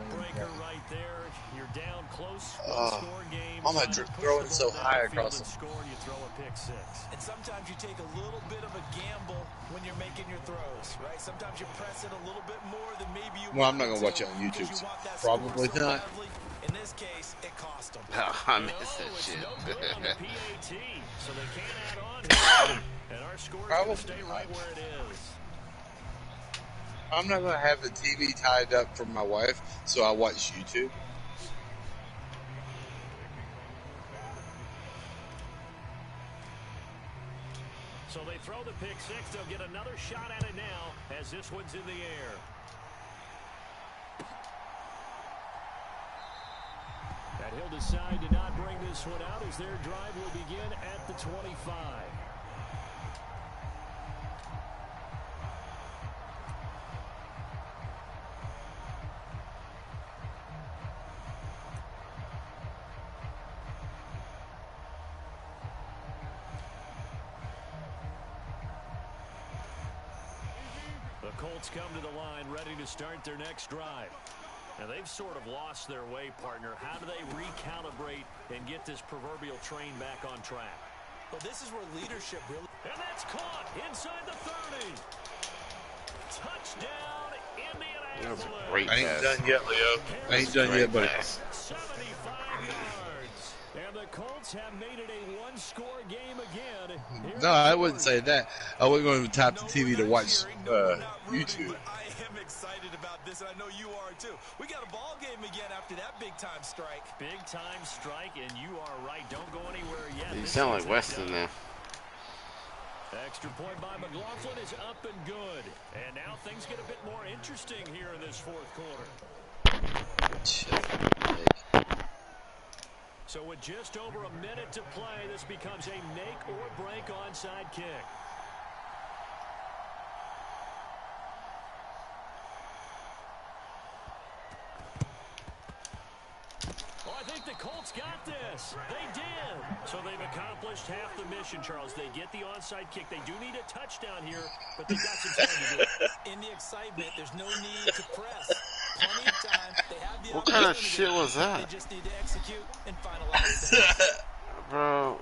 Why am I throwing so high across the score? You throw a pick six. And sometimes you take a little bit of a gamble when you're making your throws, right? Sometimes you press it a little bit more than maybe you. Well, I'm not gonna watch it on YouTube. Probably not. In this case, it cost them. I missed that shit. So they can't add on. And our score will stay right where it is. I'm not gonna have the TV tied up for my wife, so I watch YouTube. So they throw the pick six. They'll get another shot at it now as this one's in the air. And he'll decide to not bring this one out as their drive will begin at the 25. The Colts come to the line ready to start their next drive. Now, they've sort of lost their way, partner. How do they recalibrate and get this proverbial train back on track? Well, this is where leadership really... And that's caught inside the 30. Touchdown, Indianapolis. That was a great I ain't pass. done yet, Leo. I ain't done yet, buddy. 75 yards. And the Colts have made it a one-score game again. No, I wouldn't say that. I wasn't going to tap the TV to watch YouTube. I am excited about this, and I know you are too. We got a ball game again after that big-time strike. Big-time strike, and you are right. Don't go anywhere yet. You sound like Weston now. Extra point by McLaughlin is up and good. And now things get a bit more interesting here in this fourth quarter. So with just over a minute to play, this becomes a make or break onside kick. Oh, I think the Colts got this. They did. So they've accomplished half the mission, Charles. They get the onside kick. They do need a touchdown here, but they've got some time to do it. In the excitement, there's no need to press. Plenty of time. They have the What kind of shit was that? They just need to execute and finalize things. Bro.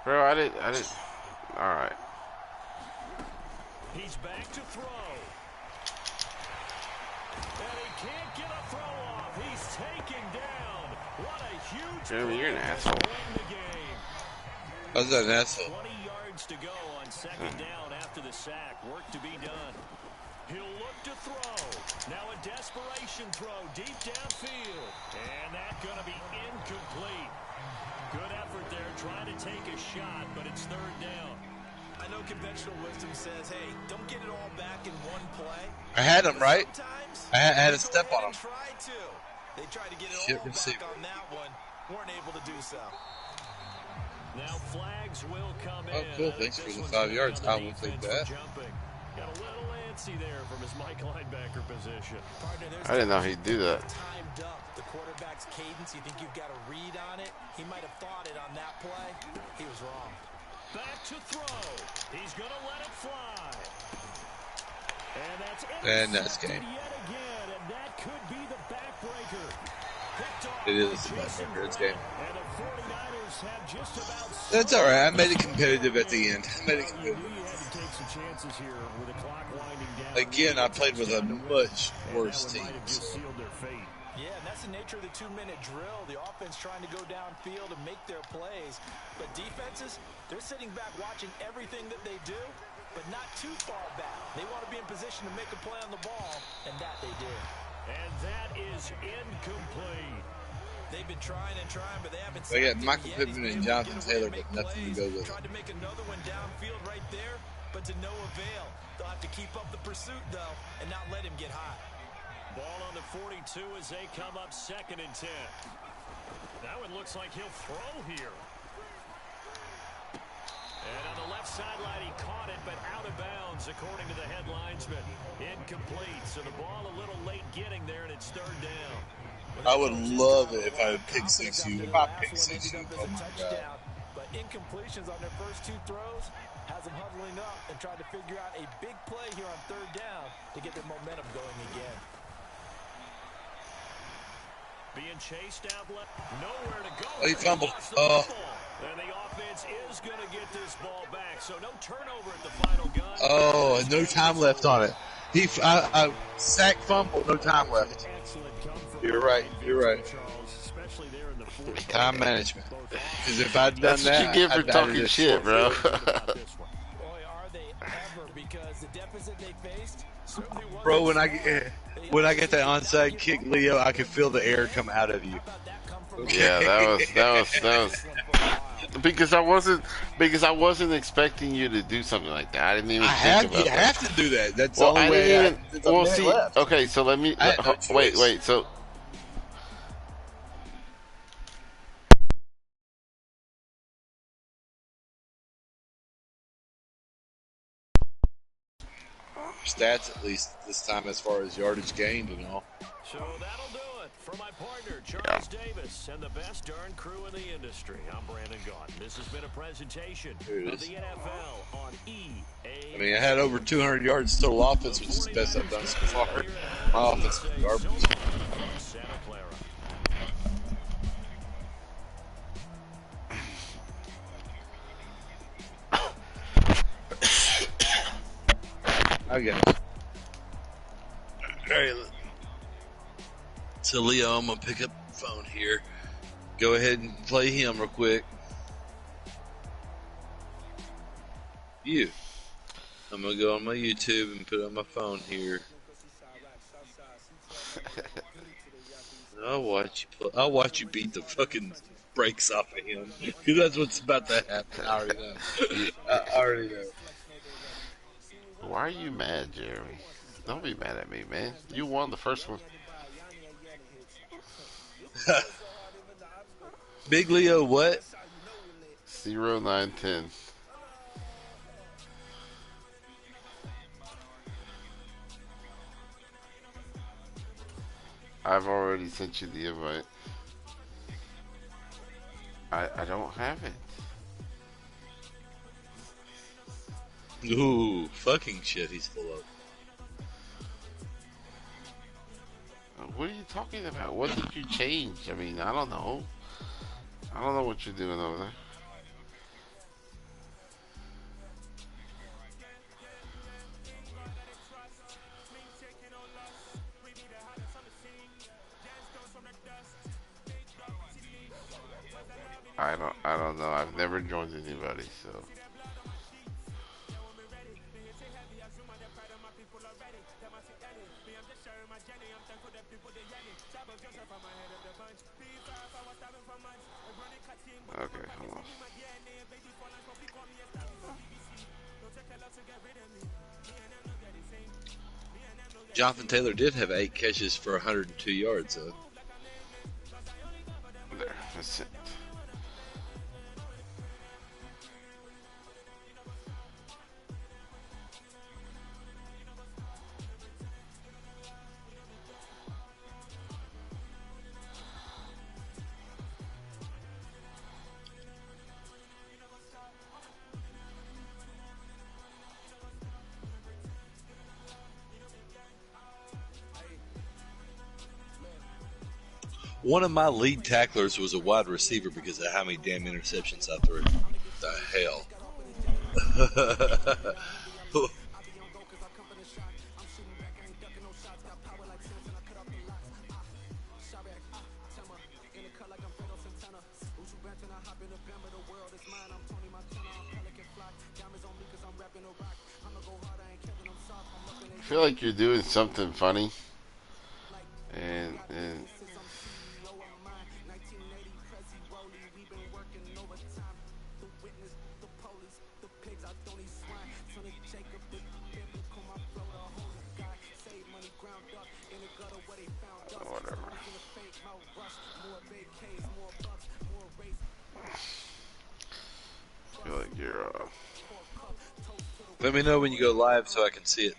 Bro, I didn't. Alright. He's back to throw. And he can't get a throw off. He's taken down. What a huge Jeremy, you're an asshole. I was an asshole. 20 yards to go on second down after the sack. Work to be done. He'll look to throw. Now a desperation throw deep downfield. And that's going to be incomplete. Good effort there trying to take a shot, but it's third down. I know conventional wisdom says, hey, don't get it all back in one play. I had him, right? Sometimes I had a you step go on ahead him. and try to. They tried to get it Shit all receiver. back on that one. Weren't able to do so. Now flags will come in. Oh, cool. Thanks for the 5 yards. I will take that. Got a little antsy there from his Mike linebacker position. Partner, there's I didn't know he'd do that. timed up. The quarterback's cadence, you think you've got a read on it? He might have thought it on that play. He was wrong. Back to throw. He's going to let it fly. And that's game. yet again, and that could be the backbreaker. It is the backbreaker. It's game. And the 49ers have just about That's all right. I made it competitive at the end. I made it you knew competitive. you had to take some chances here with the clock winding down. Again, I played with a much worse and that team. might have just sealed their fate. Yeah, and that's the nature of the 2-minute drill. The offense trying to go downfield and make their plays. But defenses, they're sitting back watching everything that they do, but not too far back. They want to be in position to make a play on the ball, and that they did. And that is incomplete. They've been trying and trying, but they haven't. They got Michael Pittman and Jonathan Taylor, but nothing to go with it. Tried to make another one downfield right there, but to no avail. They'll have to keep up the pursuit, though, and not let him get hot. Ball on the 42 as they come up 2nd and 10. Now it looks like he'll throw here. And on the left sideline, he caught it, but out of bounds, according to the head linesman. Incomplete, so the ball a little late getting there, and it's 3rd down. I would love it if I would pick 6 you. If I pick 6 you, oh my God. But incompletions on their first 2 throws has them huddling up and trying to figure out a big play here on 3rd down to get their momentum going again. Being chased out left, nowhere to go. Oh, he fumbled. And the offense is going to get this ball back, so no turnover at the final gun. Oh, no time left on it. I sack fumble, no time left. You're right. You're right. Time management. Because if I'd done That's that, what you get for I'd talking shit, bro. Boy, are they ever, because the deficit they faced certainly wasn't. Bro, when I get that onside kick, Leo, I can feel the air come out of you. Yeah, that was because I wasn't expecting you to do something like that. I didn't even think about that. You have to do that. That's Well, the only I way. didn't even. Well, see, left. okay, so let me I had no wait. choice. So Stats at least this time as far as yardage gained and all. So that'll do it for my partner, Charles Davis, and the best darn crew in the industry. I'm Brandon Gaudin. This has been a presentation of the NFL on EA. I mean, I had over 200 yards total offense, which is the best I've done so far. My offense is garbage. Santa Clara. I got it. All right. So, Leo, I'm going to pick up the phone here. Go ahead and play him real quick. I'm going to go on my YouTube and put it on my phone here. I'll watch you beat the fucking brakes off of him. Because that's what's about to happen. I already know. I already know. why are you mad, Jeremy? Don't be mad at me, man. You won the first one. Big Leo, what? 0910. I've already sent you the invite. I don't have it. Ooh, fucking shit he's full of. What are you talking about? What did you change? I mean, I don't know. I don't know what you're doing over there. I don't know. I've never joined anybody, so. Okay, hold on. Jonathan Taylor did have 8 catches for 102 yards, though. There, that's it. One of my lead tacklers was a wide receiver because of how many damn interceptions I threw. The hell. I feel like you're doing something funny, and whatever. I feel like you're. Let me know when you go live so I can see it.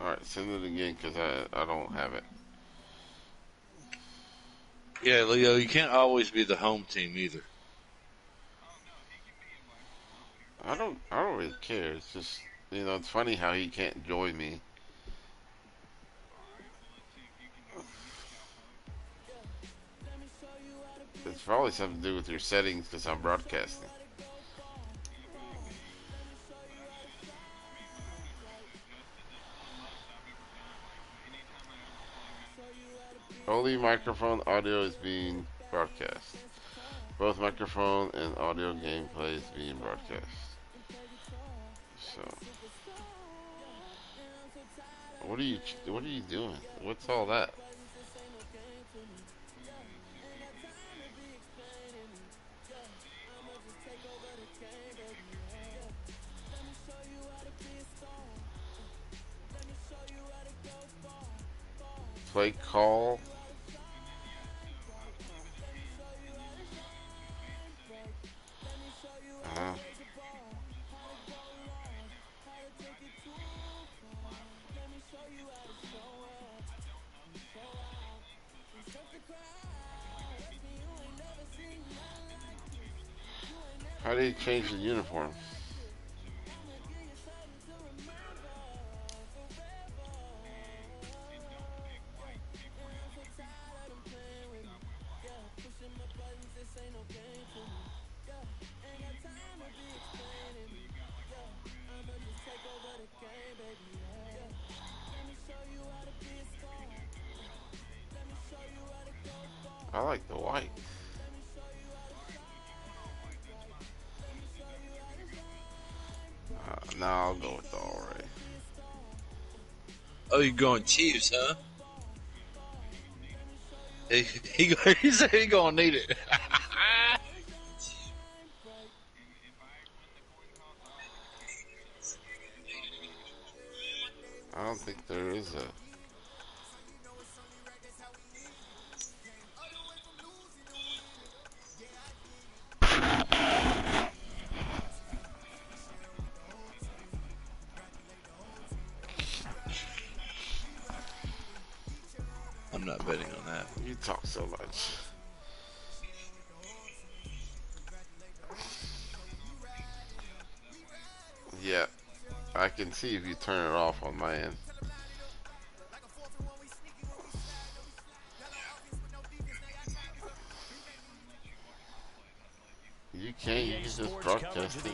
Alright, send it again because I don't have it. Yeah, Leo, you can't always be the home team either. I don't really care. It's just, you know, it's funny how he can't join me. It's probably something to do with your settings because I'm broadcasting. Only microphone audio is being broadcast. Both microphone and audio gameplay is being broadcast. So, what are you doing? What's all that? Play call. How do you change the uniform? I like the white. Now I'll go with the all right. Oh, you're going Chiefs, huh? He said he gonna need it. I don't think there is a. I'm not betting on that. You talk so much. Yeah, I can see if you turn it off on my end. You can't. You can just broadcast it.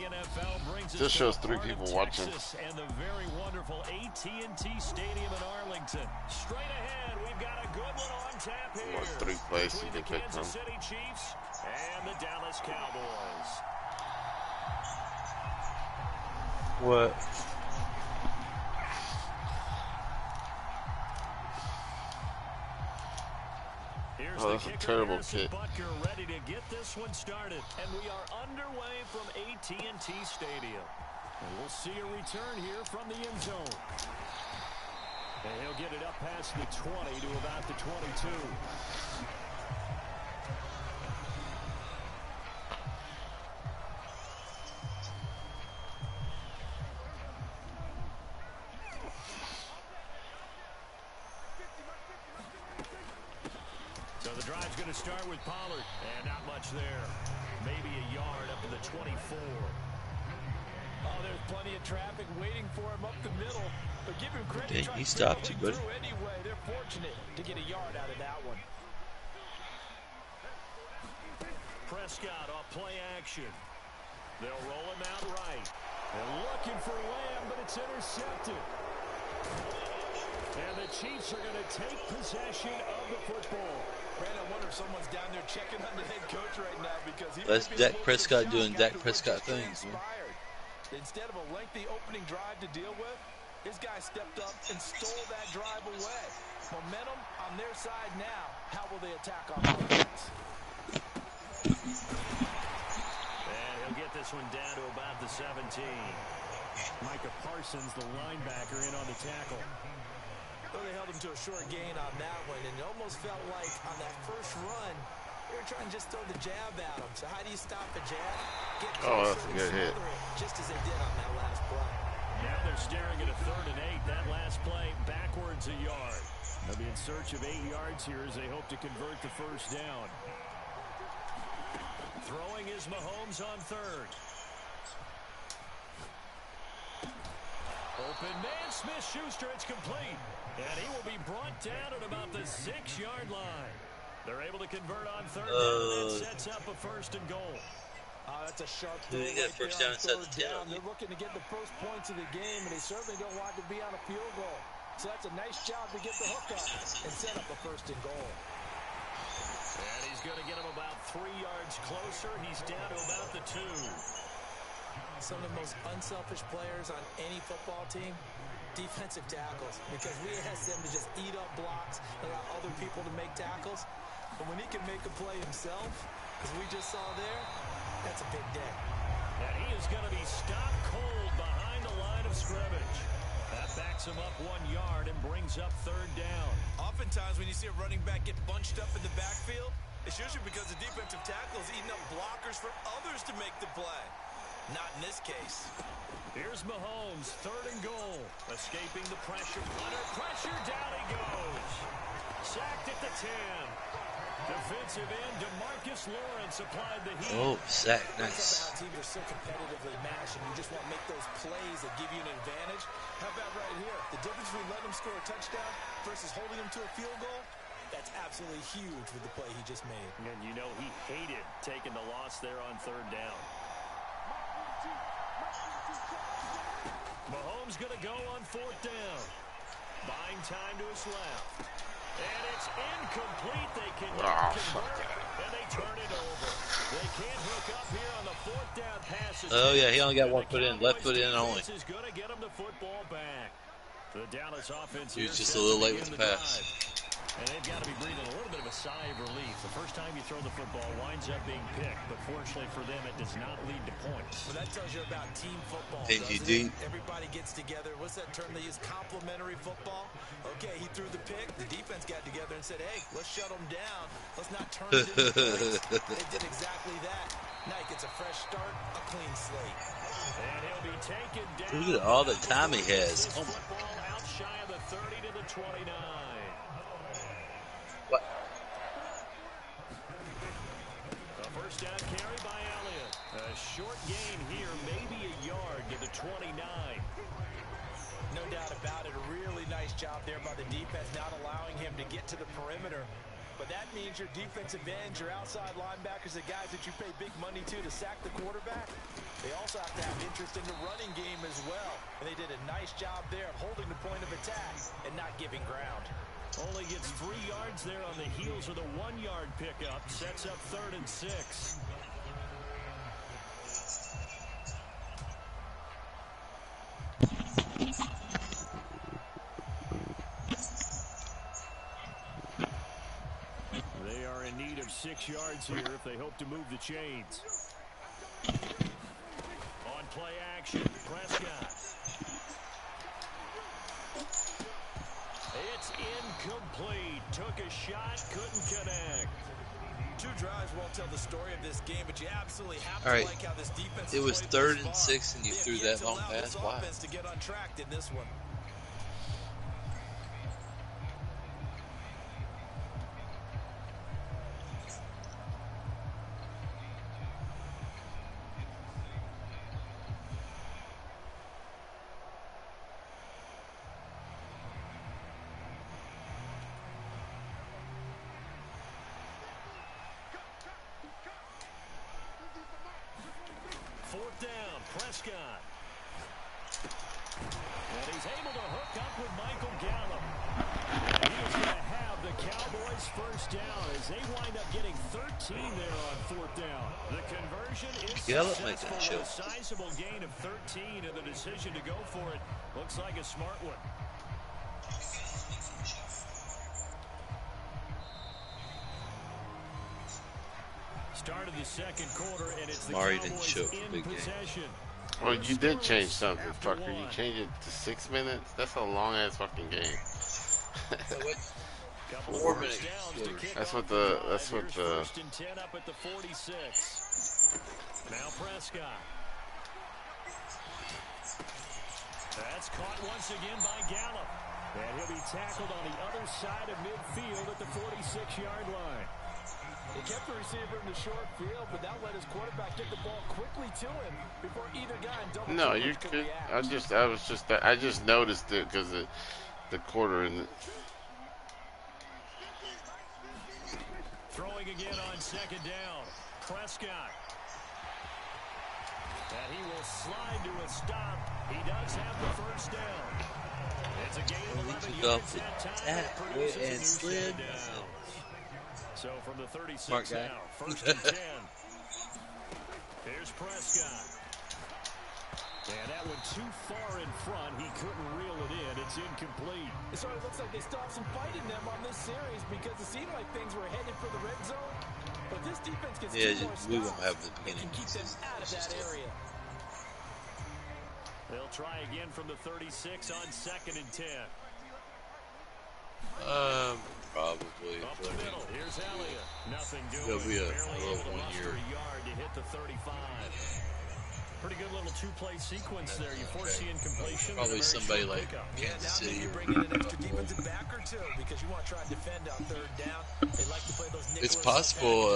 Just shows 3 people watching. And the very wonderful AT&T Stadium in Arlington. Straight ahead, we've got a good one on tap here. What 3 places you can pick from? Kansas City Chiefs and the Dallas Cowboys. What? Oh, that's a terrible kick. Butker ready to get this one started, and we are underway from AT&T Stadium. And we'll see a return here from the end zone. And he'll get it up past the 20 to about the 22. So the drive's going to start with Pollard, and not much there. Maybe a yard up to the 24. there's plenty of traffic waiting for him up the middle. But give him credit. Dang, he stopped you, buddy. Anyway, they're fortunate to get a yard out of that one. Prescott off play action. They'll roll him out right. They're looking for Lamb, but it's intercepted. And the Chiefs are going to take possession of the football. Brandon, I wonder if someone's down there checking on the head coach right now because he That's Dak Prescott doing Dak Prescott things, man. Instead of a lengthy opening drive to deal with, this guy stepped up and stole that drive away. Momentum on their side now. How will they attack on offense? And he'll get this one down to about the 17. Micah Parsons, the linebacker, in on the tackle. Well, they held him to a short gain on that one, and it almost felt like on that first run, they were trying to just throw the jab at him. So how do you stop a jab? Get Oh, that's a good hit. Just as they did on that last play. Now they're staring at a 3rd and 8. That last play backwards a yard. They'll be in search of 8 yards here as they hope to convert the first down. Throwing is Mahomes on 3rd. Open man, Smith-Schuster, it's complete. And he will be brought down at about the 6-yard line. They're able to convert on 3rd down, and that sets up a 1st and goal. That's a sharp throw. They got first down inside the 10. They're looking to get the first points of the game, and they certainly don't want to be on a field goal. So that's a nice job to get the hook up and set up a 1st and goal. And he's going to get him about 3 yards closer. He's down to about the 2. Some of the most unselfish players on any football team, defensive tackles, because we ask them to just eat up blocks, allow other people to make tackles. But when he can make a play himself, as we just saw there, that's a big day. And he is going to be stopped cold behind the line of scrimmage. That backs him up 1 yard and brings up 3rd down. Oftentimes when you see a running back get bunched up in the backfield, it's usually because the defensive tackle is eating up blockers for others to make the play. Not in this case. Here's Mahomes, 3rd and goal. Escaping the pressure. Under pressure, down he goes. Sacked at the 10. Defensive end DeMarcus Lawrence applied the heat. Oh, sack, nice. How teams are so competitively matched, and you just want to make those plays that give you an advantage. How about right here? The difference between letting him score a touchdown versus holding him to a field goal, that's absolutely huge with the play he just made. And you know he hated taking the loss there on 3rd down. Mahomes going to go on 4th down. Buying time to his left. And it's incomplete. They can convert, and they turn it over. They can't hook up here on the 4th down passes. Oh, yeah, he only got 1 foot in. Left foot in only. Is going to get him the football back. The Dallas offense he was just a little late with the pass. And they've got to be breathing a little bit of a sigh of relief. The first time you throw the football winds up being picked, but fortunately for them, it does not lead to points. Well, that tells you about team football. Everybody gets together. What's that term they use? Complementary football. Okay, he threw the pick. The defense got together and said, hey, let's shut them down. Let's not turn it into points. They did exactly that. Now he gets a fresh start, a clean slate. And he'll be taken down. Look at all the time he has. Oh, football out shy of the 30 to the 29. What? A first down carry by Elliott. A short gain here, maybe a yard to the 29. No doubt about it. A really nice job there by the defense, not allowing him to get to the perimeter. But that means your defensive ends, your outside linebackers, the guys that you pay big money to sack the quarterback, they also have to have interest in the running game as well. And they did a nice job there of holding the point of attack and not giving ground. Only gets 3 yards there on the heels of the 1-yard pickup. Sets up 3rd and 6. They are in need of 6 yards here if they hope to move the chains. On play action, Prescott. It's incomplete. Took a shot, couldn't connect. 2 drives won't tell the story of this game, but you absolutely have to like how this defense. It was 3rd and 6, and you threw that long pass. Why? To get on track in this one. Prescott. And he's able to hook up with Michael Gallup. And he is going to have the Cowboys first down as they wind up getting 13 there on fourth down. The conversion is successful with a sizable gain of 13, and the decision to go for it looks like a smart one. Start of the second quarter, and it's the Cowboys in possession. Well, you did change something, fucker. You changed it to 6 minutes? That's a long-ass fucking game. 4 minutes. That's what the... First and 10 up at the 46. Now Prescott. That's caught once again by Gallup. And he'll be tackled on the other side of midfield at the 46-yard line. He kept the receiver in the short field, but that let his quarterback get the ball quickly to him before either guy in double No, you could. I just noticed it because the quarter in. Throwing again on second down. Prescott. And he will slide to a stop. He does have the first down. It's a gain of 11 yards that time. And slid. So from the 36 now, first and 10. Here's Prescott. And that one too far in front. He couldn't reel it in. It's incomplete. It sort of looks like they stopped some fight in them on this series because it seemed like things were headed for the red zone. But this defense gets we won't have the beginning. Can keep them out of that area. They'll try again from the 36 on second and 10. Probably. Up the middle. Here's Elliott. Nothing doing. It'll be a Barely little able to 1 muster year. a yard to hit the 35. Pretty good little two-play sequence there. You foresee incompletion. Probably somebody like Kansas City. You bring in an extra defensive back or two because you want to try and defend on third down. They like to play those nickels. It's possible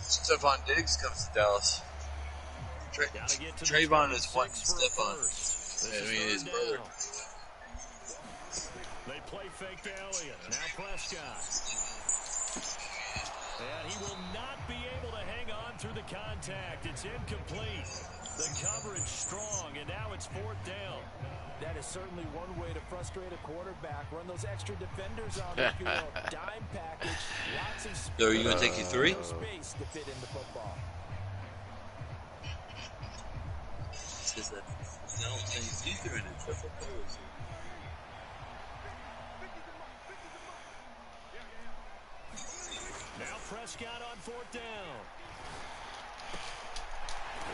Stephon Diggs comes to Dallas. Trayvon is wanting Stephon. I mean, his brother. They play fake to Elliott. Now Prescott. And he will not be able to hang on through the contact. It's incomplete. The coverage strong, and now it's fourth down. That is certainly one way to frustrate a quarterback. Run those extra defenders on, if you will. Dime package. Lots of space. So are you going to take you 3? Space to fit in the football. Says that. No, he's either in it. Now Prescott on fourth down.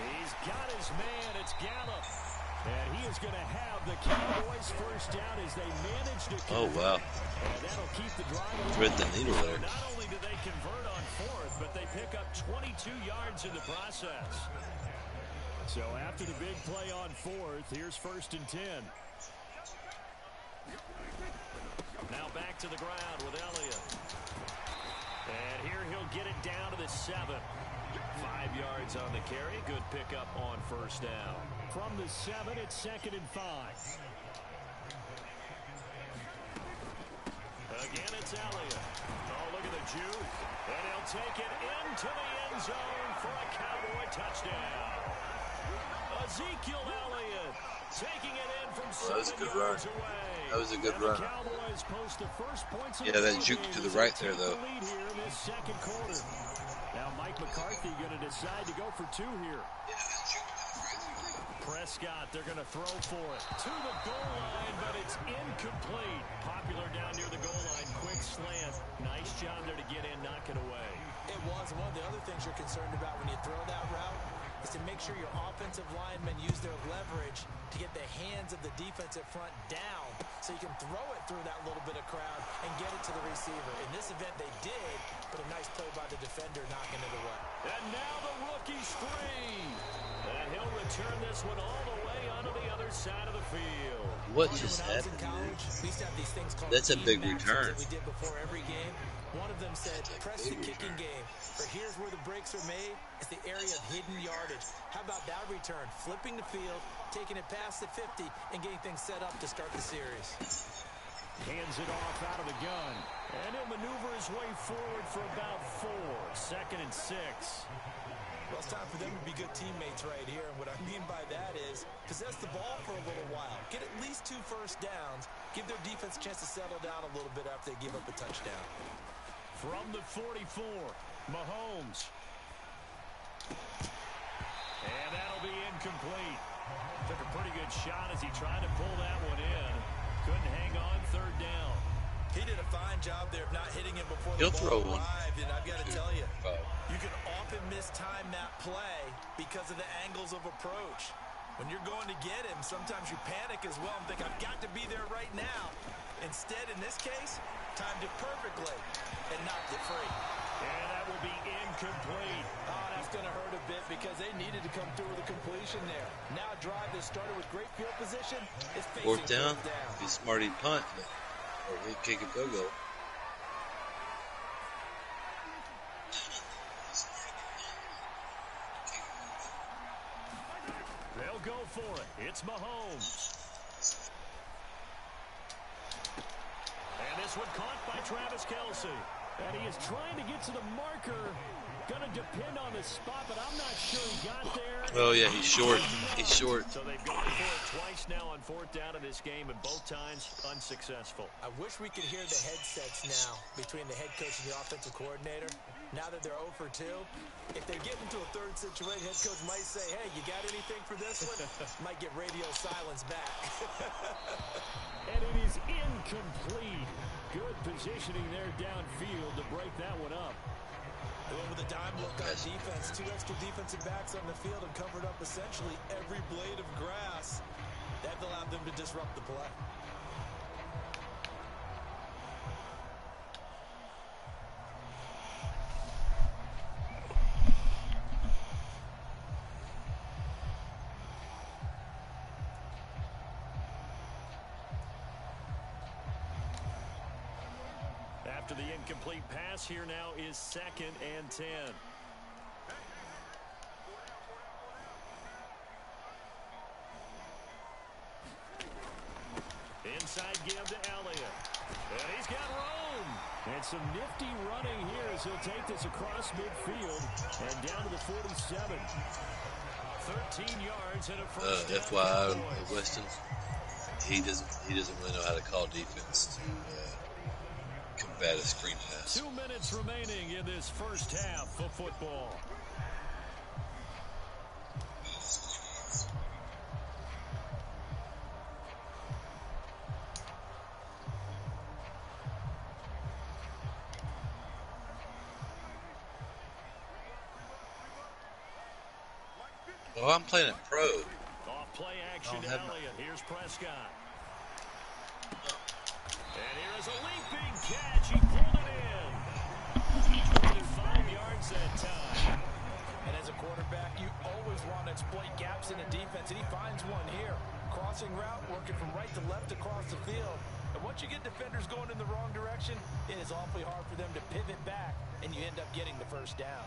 He's got his man. It's Gallup. And he is going to have the Cowboys first down as they manage to convert. Oh, wow. And that'll keep the drive alive. Thread the needle there. Not only do they convert on fourth, but they pick up 22 yards in the process. So after the big play on fourth, here's first and 10. Now back to the ground with Elliott. And here he'll get it down to the 7. 5 yards on the carry. Good pickup on first down. From the 7, it's second and 5. Again, it's Elliott. Oh, look at the juke. And he'll take it into the end zone for a Cowboy touchdown. Ezekiel Elliott taking it in from 7 yards away. That was a good run. Cowboys post the first points Yeah, that juke to the right there, though. lead here in this second quarter. Now Mike McCarthy going to decide to go for 2 here. Prescott, they're going to throw for it to the goal line, but it's incomplete. Popular down near the goal line, quick slant. Nice job there to get in, knock it away. It was. One of the other things you're concerned about when you throw that route is to make sure your offensive linemen use their leverage to get the hands of the defensive front down so you can throw it through that little bit of crowd and get it to the receiver. In this event, they did, but a nice play by the defender knocking it away. And now the rookie's free. And he'll return this one all the way onto the other side of the field. What just happened? That's a big return. We did before every game. One of them said, press the kicking game. For here's where the breaks are made. It's the area of hidden yardage. How about that return? Flipping the field, taking it past the 50, and getting things set up to start the series. Hands it off out of the gun. And he'll maneuver his way forward for about 4. 2nd and 6. Well, it's time for them to be good teammates right here. And what I mean by that is possess the ball for a little while. Get at least 2 first downs. Give their defense a chance to settle down a little bit after they give up a touchdown. From the 44, Mahomes. And that'll be incomplete. Took a pretty good shot as he tried to pull that one in. Couldn't hang on 3rd down. He did a fine job there of not hitting him before the ball arrived. And I've got to tell you, you can often mistime that play because of the angles of approach. When you're going to get him, sometimes you panic as well and think, I've got to be there right now. Instead, in this case, timed it perfectly and knocked it free. And that will be incomplete. Oh, that's going to hurt a bit because they needed to come through with a completion there. Now a drive that started with great field position is facing 4th down. If he's smart, he'd punt. Or he'd kick a field goal. They'll go for it. It's Mahomes. And this one caught by Travis Kelce. And he is trying to get to the marker. Going to depend on the spot, but I'm not sure he got there. Oh, yeah, he's short. He's short. So they've gone for it twice now on 4th down in this game, and both times unsuccessful. I wish we could hear the headsets now between the head coach and the offensive coordinator. Now that they're 0 for 2, if they get into a 3rd situation, head coach might say, hey, you got anything for this one? Might get radio silence back. And it is incomplete. Good positioning there downfield to break that one up. With a dime look on defense, 2 extra defensive backs on the field and covered up essentially every blade of grass. That allowed them to disrupt the play. After the incomplete pass, here now is 2nd and 10. Inside give to Elliott. And he's got room. And some nifty running here as he'll take this across midfield and down to the 47. 13 yards and a first down. FYI, Weston, he doesn't really know how to call defense to combat a screen pass. 2 minutes remaining in this first half of football. Oh, I'm playing it pro. Off play action to Elliott. Here's Prescott. And here is a leaping catch. He pulled it in. More than 5 yards that time. And as a quarterback, you always want to exploit gaps in the defense, and he finds one here. Crossing route, working from right to left across the field. And once you get defenders going in the wrong direction, it is awfully hard for them to pivot back, and you end up getting the first down.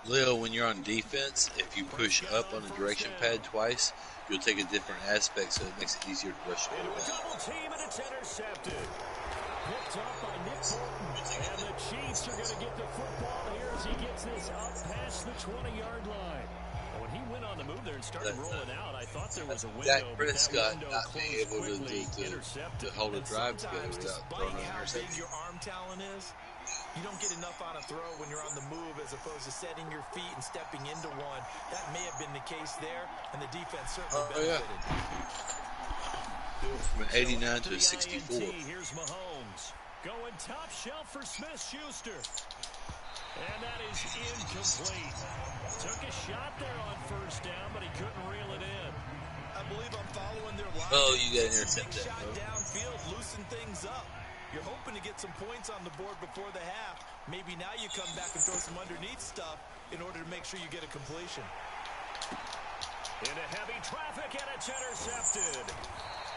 Leo, when you're on defense, if you push up on the direction pad twice, you'll take a different aspect, so it makes it easier to rush the Into a quarterback. double team, and it's intercepted. Picked up by Nick Bolton. And the Chiefs are going to get the football here as he gets this up past the 20-yard line. When he went on the move there and started rolling out, I thought there was a window. Dak but that Prescott window not being closed able quickly, to intercepted. hold a drive together Sometimes, without despite throwing an how big interception. your arm talent is, you don't get enough on a throw when you're on the move as opposed to setting your feet and stepping into one. That may have been the case there, and the defense certainly benefited. From an 89 to a 64. Here's Mahomes. Going top shelf for Smith-Schuster. And that is incomplete. Took a shot there on first down, but he couldn't reel it in. I believe I'm following their line. Oh, you got to intercept Big that, shot bro. downfield, loosen things up. You're hoping to get some points on the board before the half. Maybe now you come back and throw some underneath stuff in order to make sure you get a completion. Into heavy traffic, and it's intercepted.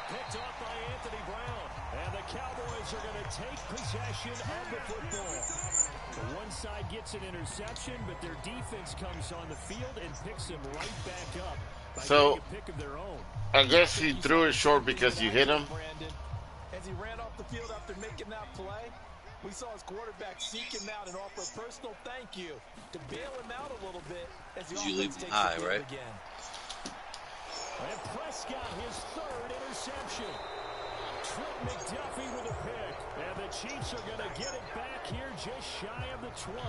Picked off by Anthony Brown. And the Cowboys are going to take possession of the football. The one side gets an interception, but their defense comes on the field and picks them right back up by getting a pick of their own. I guess he threw it short because you hit him. As he ran off the field after making that play, we saw his quarterback seek him out and offer a personal thank you to bail him out a little bit as the offense takes the field right? again. And Prescott, his third interception. Trent McDuffie with a pick. And the Chiefs are going to get it back here just shy of the 20.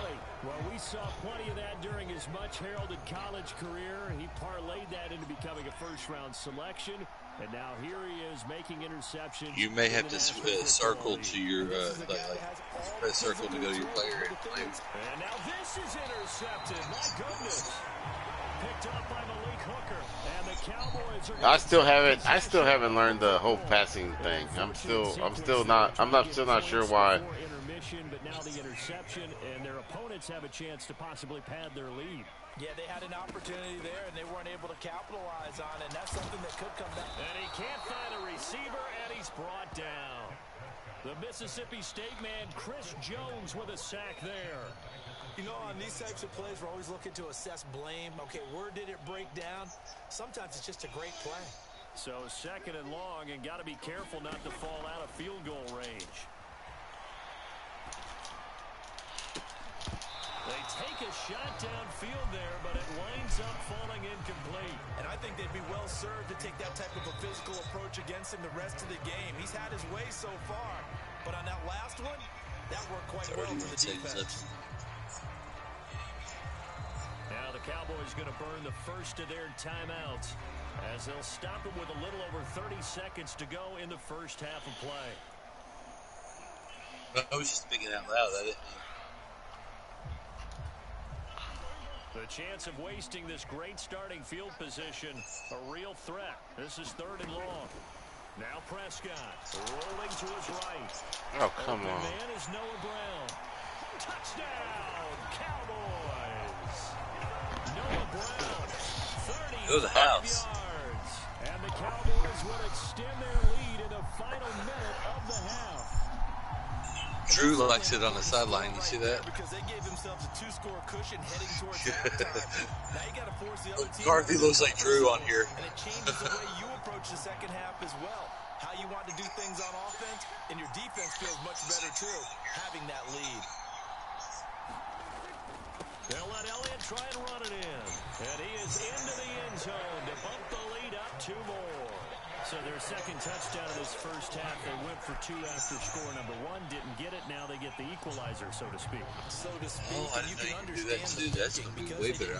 Well, we saw plenty of that during his much-heralded college career. He parlayed that into becoming a first-round selection. And now here he is making interceptions. You may have to circle to your, press circle to go to your player and play. And now this is intercepted. My goodness. Picked up by Malik Hooker. And the Cowboys are I still haven't learned the whole passing thing. I'm still not sure why. But now the interception, and their opponents have a chance to possibly pad their lead. Yeah, they had an opportunity there, and they weren't able to capitalize on it, and that's something that could come back. And he can't find a receiver, and he's brought down. The Mississippi State man, Chris Jones, with a sack there. You know, on these types of plays, we're always looking to assess blame. Okay, where did it break down? Sometimes it's just a great play. So second and long, and got to be careful not to fall out of field goal range. They take a shot downfield there, but it winds up falling incomplete. And I think they'd be well served to take that type of a physical approach against him the rest of the game. He's had his way so far, but on that last one, that worked quite well for the defense. Now the Cowboys going to burn the first of their timeouts as they'll stop it with a little over 30 seconds to go in the first half of play. I was just speaking out loud. I didn't. The chance of wasting this great starting field position, a real threat. This is third and long. Now Prescott rolling to his right. Oh, come on. The man is Noah Brown. Touchdown, Cowboys. Noah Brown, 35 Go to the house. yards. And the Cowboys will extend their lead in the final minute of the half. Drew likes it on the sideline. You see that? Because they gave themselves a two-score cushion heading towards halftime. Now you got to force the other team. McCarthy looks like Drew on here. And it changes the way you approach the second half as well. How you want to do things on offense, and your defense feels much better too, having that lead. They'll let Elliott try and run it in. And he is into the end zone to bump the lead up 2 more. So their second touchdown of this first half, they went for 2 after score number 1. Didn't get it. Now they get the equalizer, so to speak. So to speak, Oh, I didn't know you could do that too. That's going to be way better.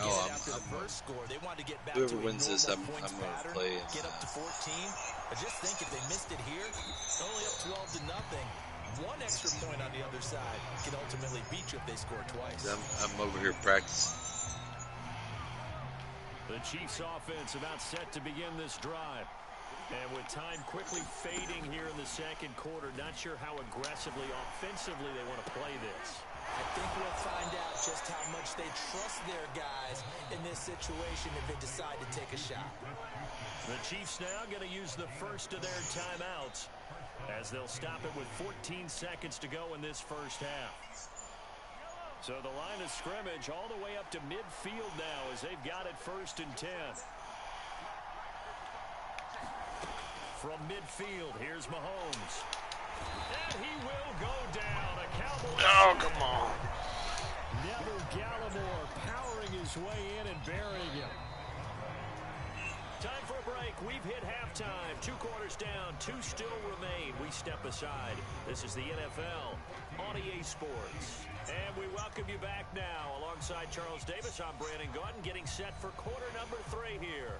Whoever wins this, I'm going to play. Get up to 14. But just think, if they missed it here, only up 12-0. One extra point on the other side can ultimately beat you if they score twice. I'm over here practicing. The Chiefs offense about set to begin this drive. And with time quickly fading here in the second quarter, not sure how aggressively, offensively they want to play this. I think we'll find out just how much they trust their guys in this situation if they decide to take a shot. The Chiefs now going to use the first of their timeouts as they'll stop it with 14 seconds to go in this first half. So the line of scrimmage all the way up to midfield now as they've got it 1st and 10. From midfield, here's Mahomes. And he will go down. A Cowboy. Oh, come on. Neville Gallimore powering his way in and burying him. Time for a break. We've hit halftime. 2 quarters down. 2 still remain. We step aside. This is the NFL on EA Sports. And we welcome you back now. Alongside Charles Davis, I'm Brandon Gaudin, getting set for quarter number 3 here.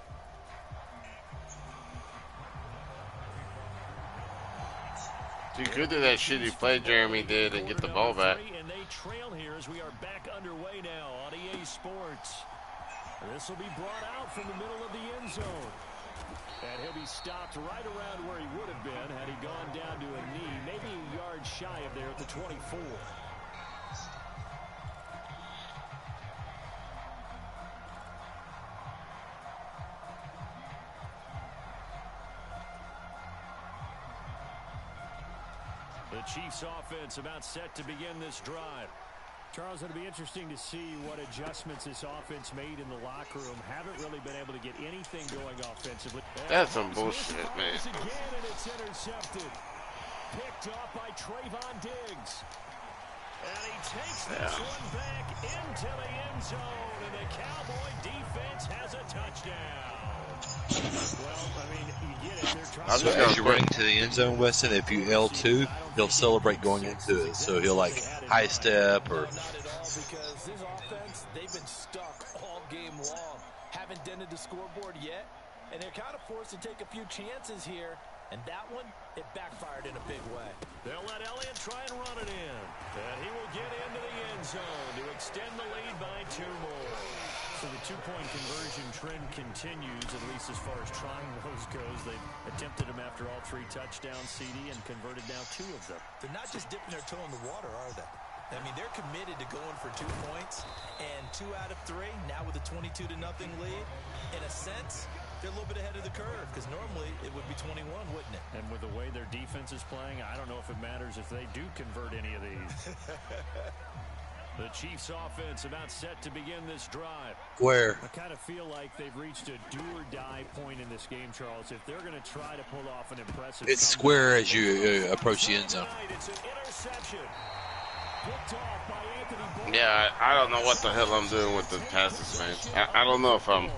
Too good to that shitty play Jeremy did and get the ball back. And they trail here as we are back underway now on EA Sports. This will be brought out from the middle of the end zone. And he'll be stopped right around where he would have been had he gone down to a knee, maybe a yard shy of there at the 24. The Chiefs offense about set to begin this drive. Charles, it'll be interesting to see what adjustments this offense made in the locker room. Haven't really been able to get anything going offensively. That's some bullshit, man. Again, and it's intercepted. picked off by Trayvon Diggs. And he takes this one back into the end zone, and the Cowboy defense has a touchdown. Well, I mean, you get it. They're trying So as you're running to the end zone, Weston, if you L2, he'll celebrate going into it. So he'll like high step or. Not at all, because this offense, they've been stuck all game long. Haven't dented the scoreboard yet, and they're kind of forced to take a few chances here. And that one, it backfired in a big way. They'll let Elliott try and run it in. And he will get into the end zone to extend the lead by 2 more. So the two-point conversion trend continues, at least as far as trying those goes. They've attempted them after all 3 touchdowns, CD, and converted now 2 of them. They're not just dipping their toe in the water, are they? I mean, they're committed to going for 2 points, and 2 out of 3, now with a 22-0 lead. In a sense, they're a little bit ahead of the curve, because normally it would be 21, wouldn't it? And with the way their defense is playing, I don't know if it matters if they do convert any of these. The Chiefs offense about set to begin this drive. Where? I kind of feel like they've reached a do-or-die point in this game, Charles. If they're going to try to pull off an impressive... It's square as you approach the end zone. It's an interception. Picked off by Anthony. Yeah, I don't know what the hell I'm doing with the passes, man. I don't know if I'm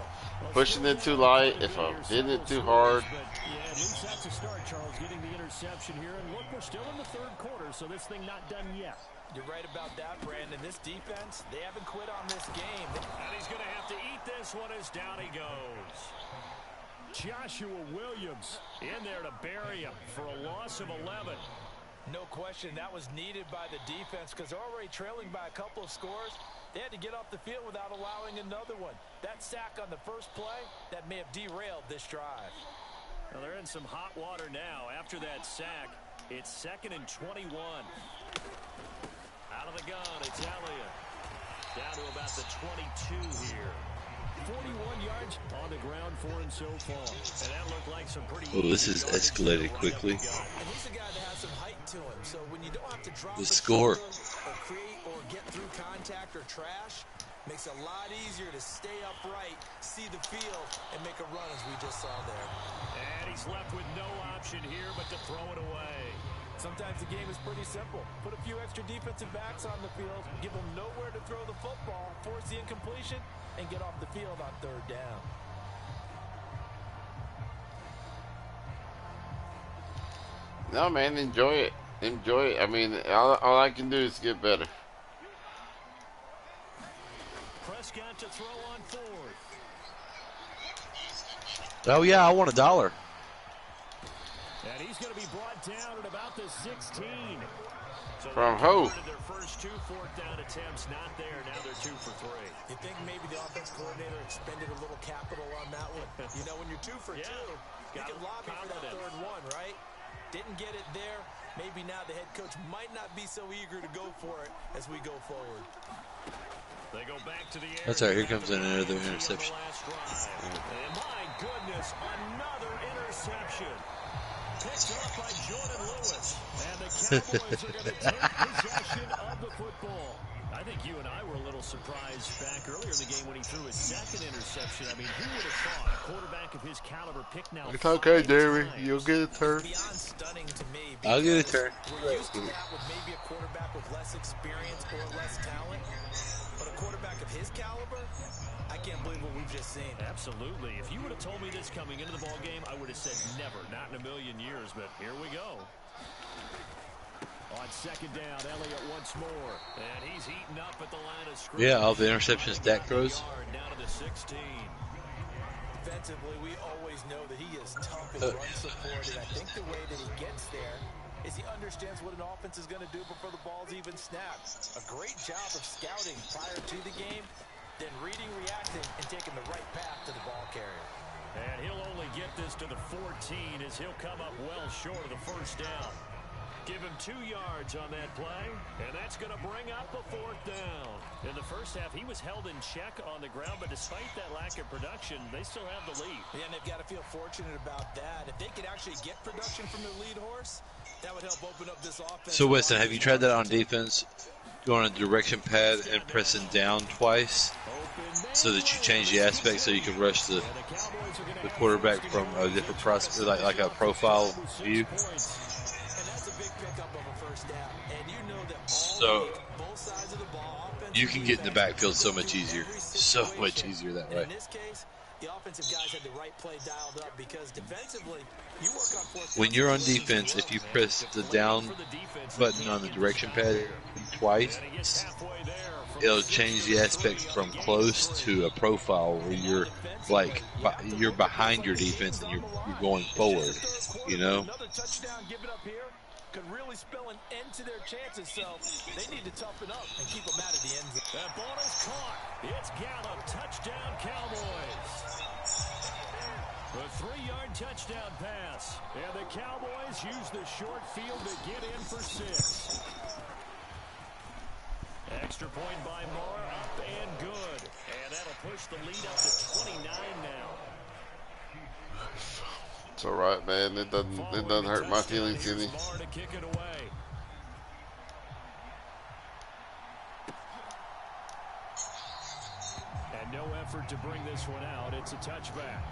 pushing it too light, if I'm hitting it too hard. Yeah, at least that's a start, Charles, getting the interception here. And look, we're still in the 3rd quarter, so this thing not done yet. You're right about that, Brandon. This defense, they haven't quit on this game. And he's going to have to eat this one as down he goes. Joshua Williams in there to bury him for a loss of 11. No question, that was needed by the defense, because they're already trailing by a couple of scores. They had to get off the field without allowing another one. That sack on the first play, that may have derailed this drive. Well, they're in some hot water now. After that sack, it's 2nd and 21. Out of the gun, it's Elliott. Down to about the 22 here. 41 yards on the ground for him so far. And that looked like some pretty... Well, this has escalated quickly. And he's a guy that has some height to him. So when you don't have to drop the score or create or get through contact or trash, makes it a lot easier to stay upright, see the field, and make a run as we just saw there. And he's left with no option here but to throw it away. Sometimes the game is pretty simple. Put a few extra defensive backs on the field, give them nowhere to throw the football, force the incompletion, and get off the field on 3rd down. No, man, enjoy it. Enjoy it. I mean, all I can do is get better. Prescott to throw on 4th. Oh, yeah, I want $1. And he's going to be brought down at about the 16. So From who? Their first 2 4th down attempts not there. Now they're 2 for 3. You think maybe the offense coordinator expended a little capital on that one? You know, when you're 2 for 2, you can lobby for that 3rd one, right? Didn't get it there. Maybe now the head coach might not be so eager to go for it as we go forward. They go back to the air. That's all right. Here comes another interception. And my goodness, another interception. Picked up by Jordan Lewis. And the Cowboys are going to take possession of the football. I think you and I were a little surprised back earlier in the game when he threw his 2nd interception. I mean, who would have thought a quarterback of his caliber picked now? It's okay, Jerry. You'll get a turn. Beyond stunning to me. I'll get a turn. We're used to that with maybe a quarterback with less experience or less talent. But a quarterback of his caliber, I can't believe what we've just seen. Absolutely. If you would have told me this coming into the ball game, I would have said never, not in a million years. But here we go. On 2nd down, Elliott once more. And he's heating up at the line of scrimmage. Yeah, all the interceptions Dak throws. Down to the 16. Defensively, we always know that he is tough in run support, and I think the way that he gets there is he understands what an offense is going to do before the ball's even snapped. A great job of scouting prior to the game, then reading, reacting, and taking the right path to the ball carrier. And he'll only get this to the 14 as he'll come up well short of the 1st down. Give him 2 yards on that play, and that's going to bring up a 4th down. In the first half, he was held in check on the ground, but despite that lack of production, they still have the lead. Yeah, and they've got to feel fortunate about that. If they could actually get production from their lead horse, that would help open up this offense. So, Weston, have you tried that on defense? Go on a direction pad and pressing down twice so that you change the aspect so you can rush the quarterback from a different prospect, like a profile view. And that's a big So you can get in the backfield so much easier. So much easier that way. In this case, the offensive guys had the right play dialed up because defensively, you work on fourth. When you're on defense, if you press the down button on the direction pad twice, it'll change the aspect from close to a profile where you're like you're behind your defense and you're going forward. You know. Another touchdown given up here could really spell an end to their chances, so they need to toughen up and keep them out of the end zone. That ball is caught. It's Gallup. Touchdown, Cowboys. A 3-yard touchdown pass. And the Cowboys use the short field to get in for 6. Extra point by Moore, up and good. And that'll push the lead up to 29 now. It's alright, man. It doesn't hurt my feelings any. Moore to kick it away. And no effort to bring this one out. It's a touchback.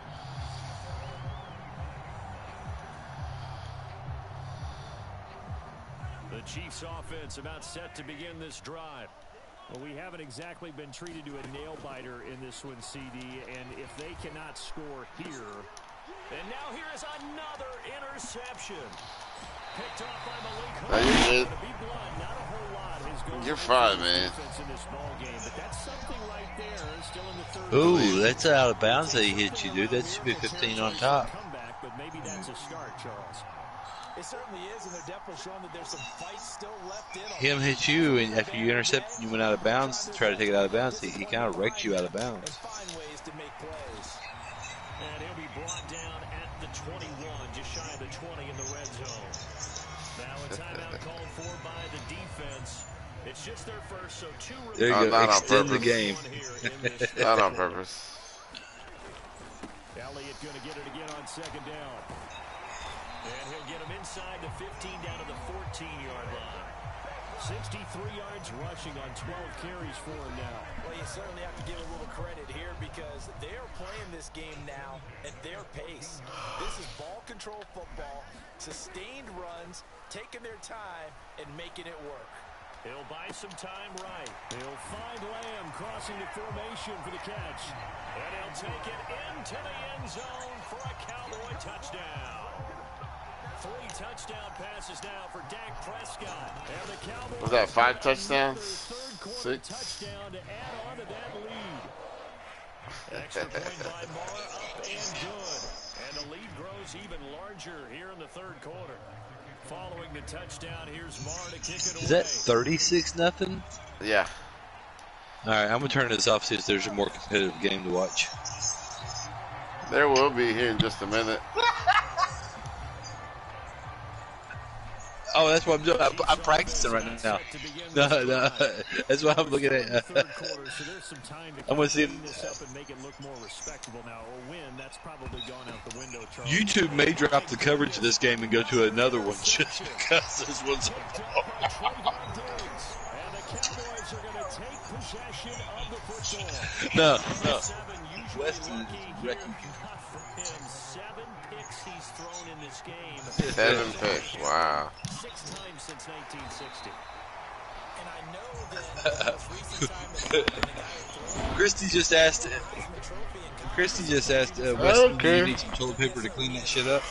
The Chiefs offense about set to begin this drive. Well, we haven't exactly been treated to a nail-biter in this one, CD, and if they cannot score here. And now here is another interception. Picked off by Malik Now you're good. To be blunt, not a whole lot has gone You're fine, man. in this ball game, but that's something right there. Still in the third. Ooh, that's out of bounds that he hit you, dude. That should be 15 on top. Comeback, but maybe that's a start, Charles. It certainly is, and they're definitely showing that there's some fight still left in. Him hit you, and after you intercepted, you went out of bounds to try to take it out of bounds. He kind of wrecked you out of bounds. And find ways to make plays. And he'll be brought down at the 21, just shy of the 20 in the red zone. Now a timeout called for by the defense. It's just their first, so 2 There you go. Not on Extend the purpose. game. Not on purpose. Elliott going to get it again on second down. And he'll get him inside the 15 down to the 14-yard line. 63 yards rushing on 12 carries for him now. Well, you certainly have to give a little credit here because they are playing this game now at their pace. This is ball control football, sustained runs, taking their time, and making it work. He'll buy some time right. He'll find Lamb crossing the formation for the catch. And he'll take it into the end zone for a Cowboy touchdown. 3 touchdown passes now for Dak Prescott. And the Cowboys Was that 5 touchdowns? third quarter 6? touchdown to add on to that lead. Extra point by Moore, up and good. And the lead grows even larger here in the third quarter. Following the touchdown, here's Moore to kick it away. Is that 36-0? Yeah. All right, I'm gonna turn this off. See if there's a more competitive game to watch. There will be here in just a minute. Oh, that's what I'm doing. I'm practicing right now. No, that's what I'm looking at. I'm gonna see this up and make it look more respectable now. A win, that's probably gone out the window, Charles. YouTube may drop the coverage of this game and go to another one just because this one's on. And the Cowboys are going to take possession of the football. No. Weston is wrecking. 7 picks he's thrown in this game. 7 picks. Wow. 6 times since 1960. And I know that the most recent time that the guy had Christy just asked. Weston, do you need some toilet paper to clean that shit up?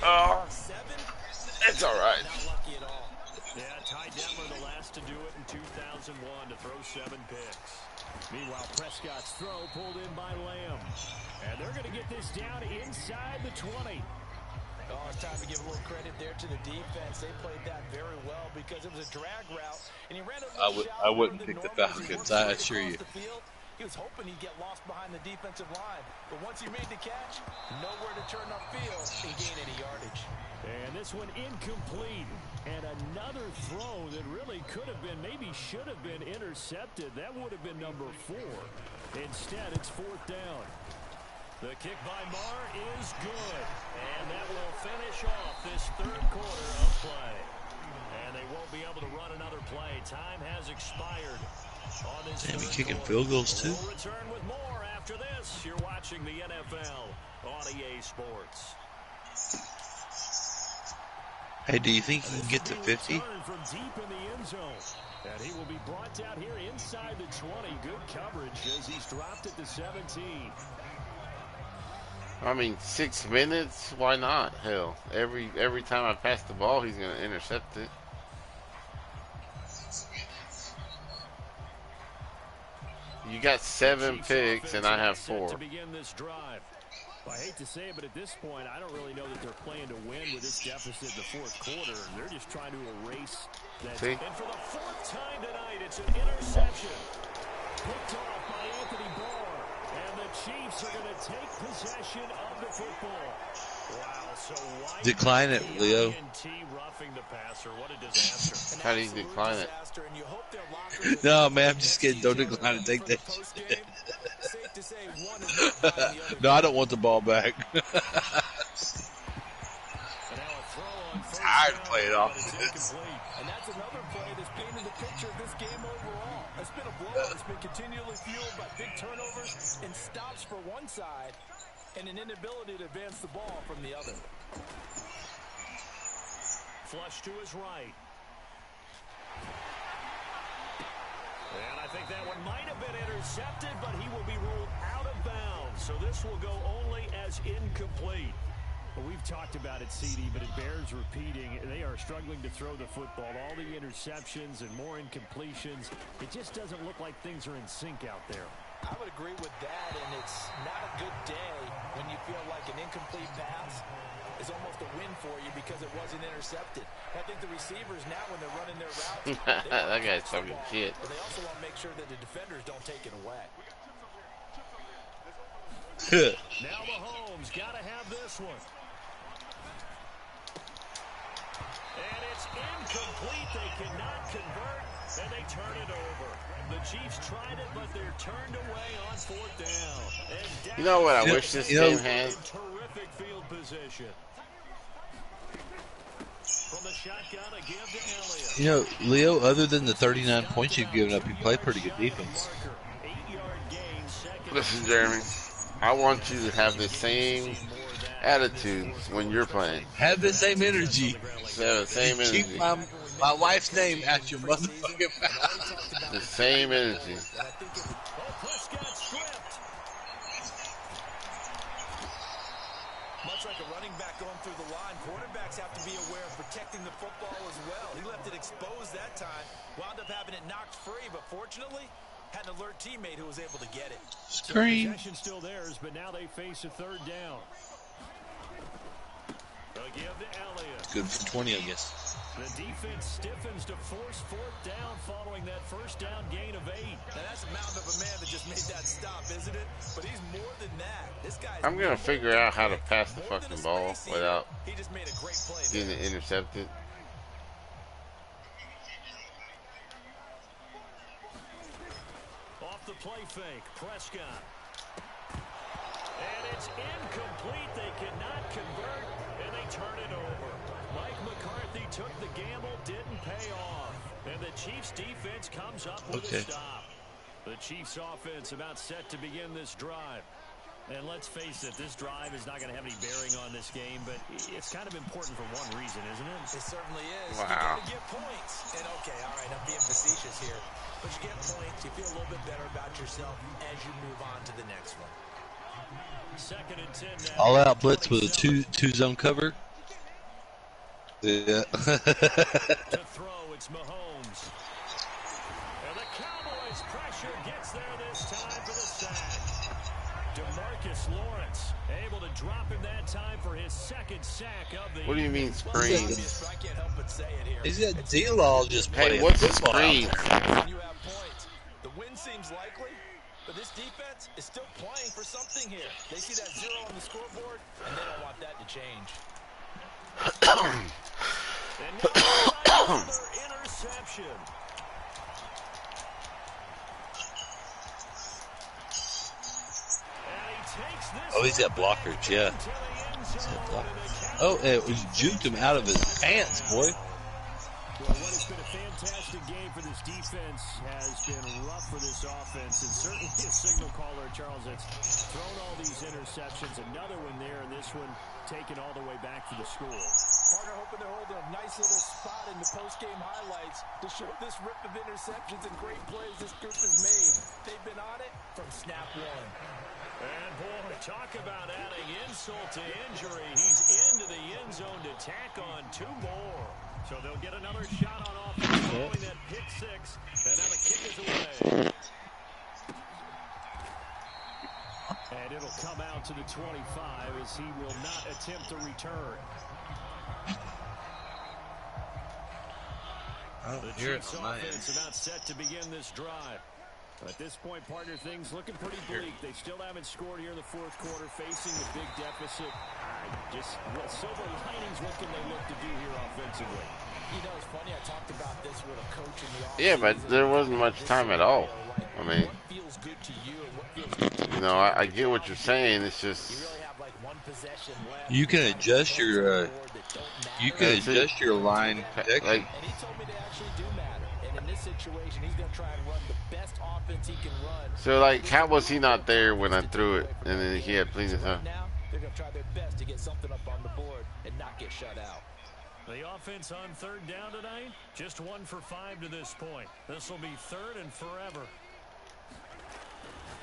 Oh, it's all right. Yeah, Ty Detmer, the last to do it in 2001 to throw 7 picks. Meanwhile, Prescott's throw pulled in by Lamb. And they're going to get this down inside the 20. Oh, it's time to give a little credit there to the defense. They played that very well because it was a drag route, and he ran I wouldn't pick the Falcons, I assure you. He was hoping he'd get lost behind the defensive line, but once he made the catch, nowhere to turn upfield and gain any yardage. And this one incomplete. And another throw that really could have been, maybe should have been intercepted. That would have been number 4. Instead, it's 4th down. The kick by Marr is good. And that will finish off this third quarter of play. And they won't be able to run another play. Time has expired. Damn, he kicking field goals too. We'll return with more after this. You're watching the NFL on EA Sports. Hey, do you think he can get to 50? From deep in the end zone. And he will be brought down here inside the 20. Good coverage as he's dropped at the 17. I mean, 6 minutes? Why not? Hell, every time I pass the ball, he's gonna intercept it. You got 7 picks, and I have 4. To begin this drive. Well, I hate to say it, but at this point, I don't really know that they're playing to win with this deficit in the fourth quarter. They're just trying to erase that. See? And for the 4th time tonight, it's an interception. Picked off by Anthony Barr. And the Chiefs are going to take possession of the football. Wow, so why Decline it, Leo. roughing the passer? What a disaster. How do you decline it? No, man, I'm just kidding. Don't decline it. Take that. No, I don't want the ball back. Tired of playing offense. And that's another play that's painted the picture of this game overall. It's been a blowout. It's been continually fueled by big turnovers and stops for one side and an inability to advance the ball from the other. Flush to his right. And I think that one might have been intercepted, but he will be ruled out of bounds. So this will go only as incomplete. Well, we've talked about it, CD, but it bears repeating. They are struggling to throw the football. All the interceptions and more incompletions. It just doesn't look like things are in sync out there. I would agree with that, and it's not a good day when you feel like an incomplete pass is almost a win for you because it wasn't intercepted. I think the receivers now, when they're running their routes, That guy's talking shit. but they also want to make sure that the defenders don't take it away. Now Mahomes got to have this one. And it's incomplete. They cannot convert, and they turn it over. The Chiefs tried it, but they're turned away on 4th down. And You know what I wish this game had? Terrific field position. From the shotgun, a give to Elliott. You know, Leo, other than the 39 points you've given up, you play pretty good defense. 8-yard gain, second. Listen, Jeremy, I want you to have the same attitude when you're playing. Have the same energy. So, the same energy. Keep my wife's name at your motherfucking mouth. The same energy. Much like a running back going through the line, quarterbacks have to be aware of protecting the football as well. He left it exposed that time, wound up having it knocked free, but fortunately, had an alert teammate who was able to get it. Scream. Possession still theirs, but now they face a 3rd down. A give to Elliott. Good for 20, I guess. The defense stiffens to force 4th down following that 1st down gain of 8. Now that's a mountain of a man that just made that stop, isn't it? But he's more than that. This guy's I'm going to figure out how to pass the more than fucking a ball space without he just made a great play getting there. it intercepted. Off the play fake, Prescott. And it's incomplete. They cannot convert, and they turn it over. Mike McCarthy took the gamble, didn't pay off. And the Chiefs defense comes up with a stop. The Chiefs offense about set to begin this drive. And let's face it, this drive is not going to have any bearing on this game, but it's kind of important for one reason, isn't it? It certainly is. Wow. You got to get points. And okay, all right, I'm being facetious here. But you get points, you feel a little bit better about yourself as you move on to the next one. 2nd and 10 now. All out blitz with a two zone cover. Yeah. To throw, it's Mahomes. And the Cowboys pressure gets there this time for the sack. DeMarcus Lawrence able to drop him that time for his 2nd sack of the What do you mean screen? I can't help but say it here. He's got D-Law just Hey, playing what's a football screen? out there. When you have points, the win seems likely, but this defense is still playing for something here. They see that 0 on the scoreboard, and they don't want that to change. And now another interception. Oh, he's got blockers, yeah. He's got blockers. Oh, it was juked him out of his pants, boy. Well, what has been a fantastic game half of this defense has been rough for this offense, and certainly a signal caller, Charles, that's thrown all these interceptions. Another one there, and this one taken all the way back for the score. Partner hoping they're holding a nice little spot in the post-game highlights to show this rip of interceptions and great plays this group has made. They've been on it from snap one. And, boy, talk about adding insult to injury. He's into the end zone to tack on 2 more. So they'll get another shot on offense following that pick 6. And now the kick is away. And it'll come out to the 25 as he will not attempt to return. The Chiefs offense about set to begin this drive. At this point, partner, things looking pretty bleak. They still haven't scored here in the fourth quarter, facing the big deficit. Silver linings, what can they look to do here offensively? You know, it's funny, I talked about this with a coach in the offseason. Yeah, but there wasn't much time at all. I mean, what feels good to you and what feels good to you know, I get what you're saying. It's just you really have like one possession left. You can adjust your line protection. like And he told me they actually do matter. And in this situation, he's going to try and run the best offense he can run. so. Like, how was he not there when I threw it, and then he had plenty of time? Now, they're going to try their best to get something up on the board and not get shut out. The offense on third down tonight, just 1 for 5 to this point. This will be third and forever.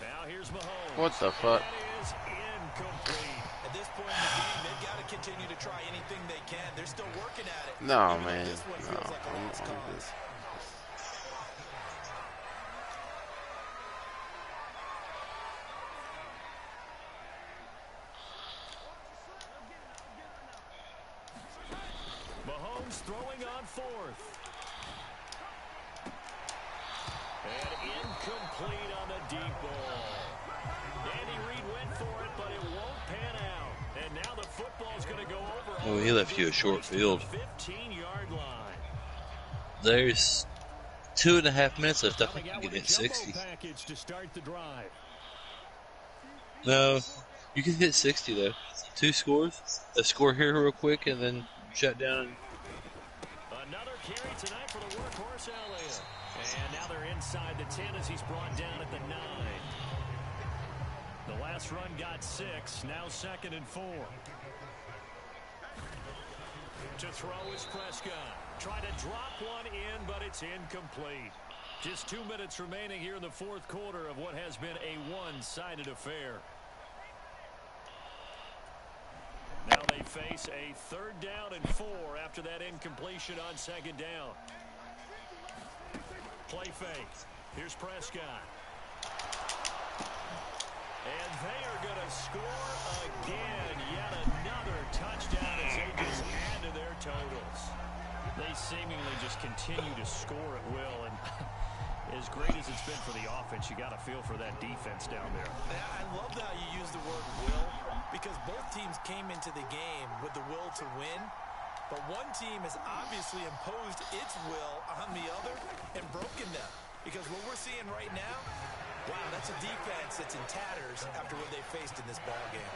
Now here's Mahomes. What the fuck? That is incomplete. At this point in the game, they've got to continue to try anything they can. They're still working at it. No, Even though man. This one No, feels like a I'm lost good. cause. Mahomes throwing on 4th. And incomplete on the deep ball. Andy Reid went for it, but it won't pan out. And now the football's going to go over. Oh, he left you a short field. 15-yard line. There's 2.5 minutes left. I think Coming you out can with a hit jumbo 60. package to start the drive. No, you can hit 60 though. 2 scores. A score here real quick, and then shut down. Another carry tonight for the workhorse Elliott. And now they're inside the 10 as he's brought down at the 9. The last run got 6. Now 2nd and 4. To throw is Prescott. Try to drop one in, but it's incomplete. Just 2 minutes remaining here in the fourth quarter of what has been a one-sided affair. Now they face a 3rd down and 4 after that incompletion on 2nd down. Play fake. Here's Prescott. And they are going to score again. Yet another touchdown as they just add to their totals. They seemingly just continue to score at will. And as great as it's been for the offense, you got to feel for that defense down there. I love how you use the word will, because both teams came into the game with the will to win, but one team has obviously imposed its will on the other and broken them. Because what we're seeing right now, wow, that's a defense that's in tatters after what they faced in this ball game.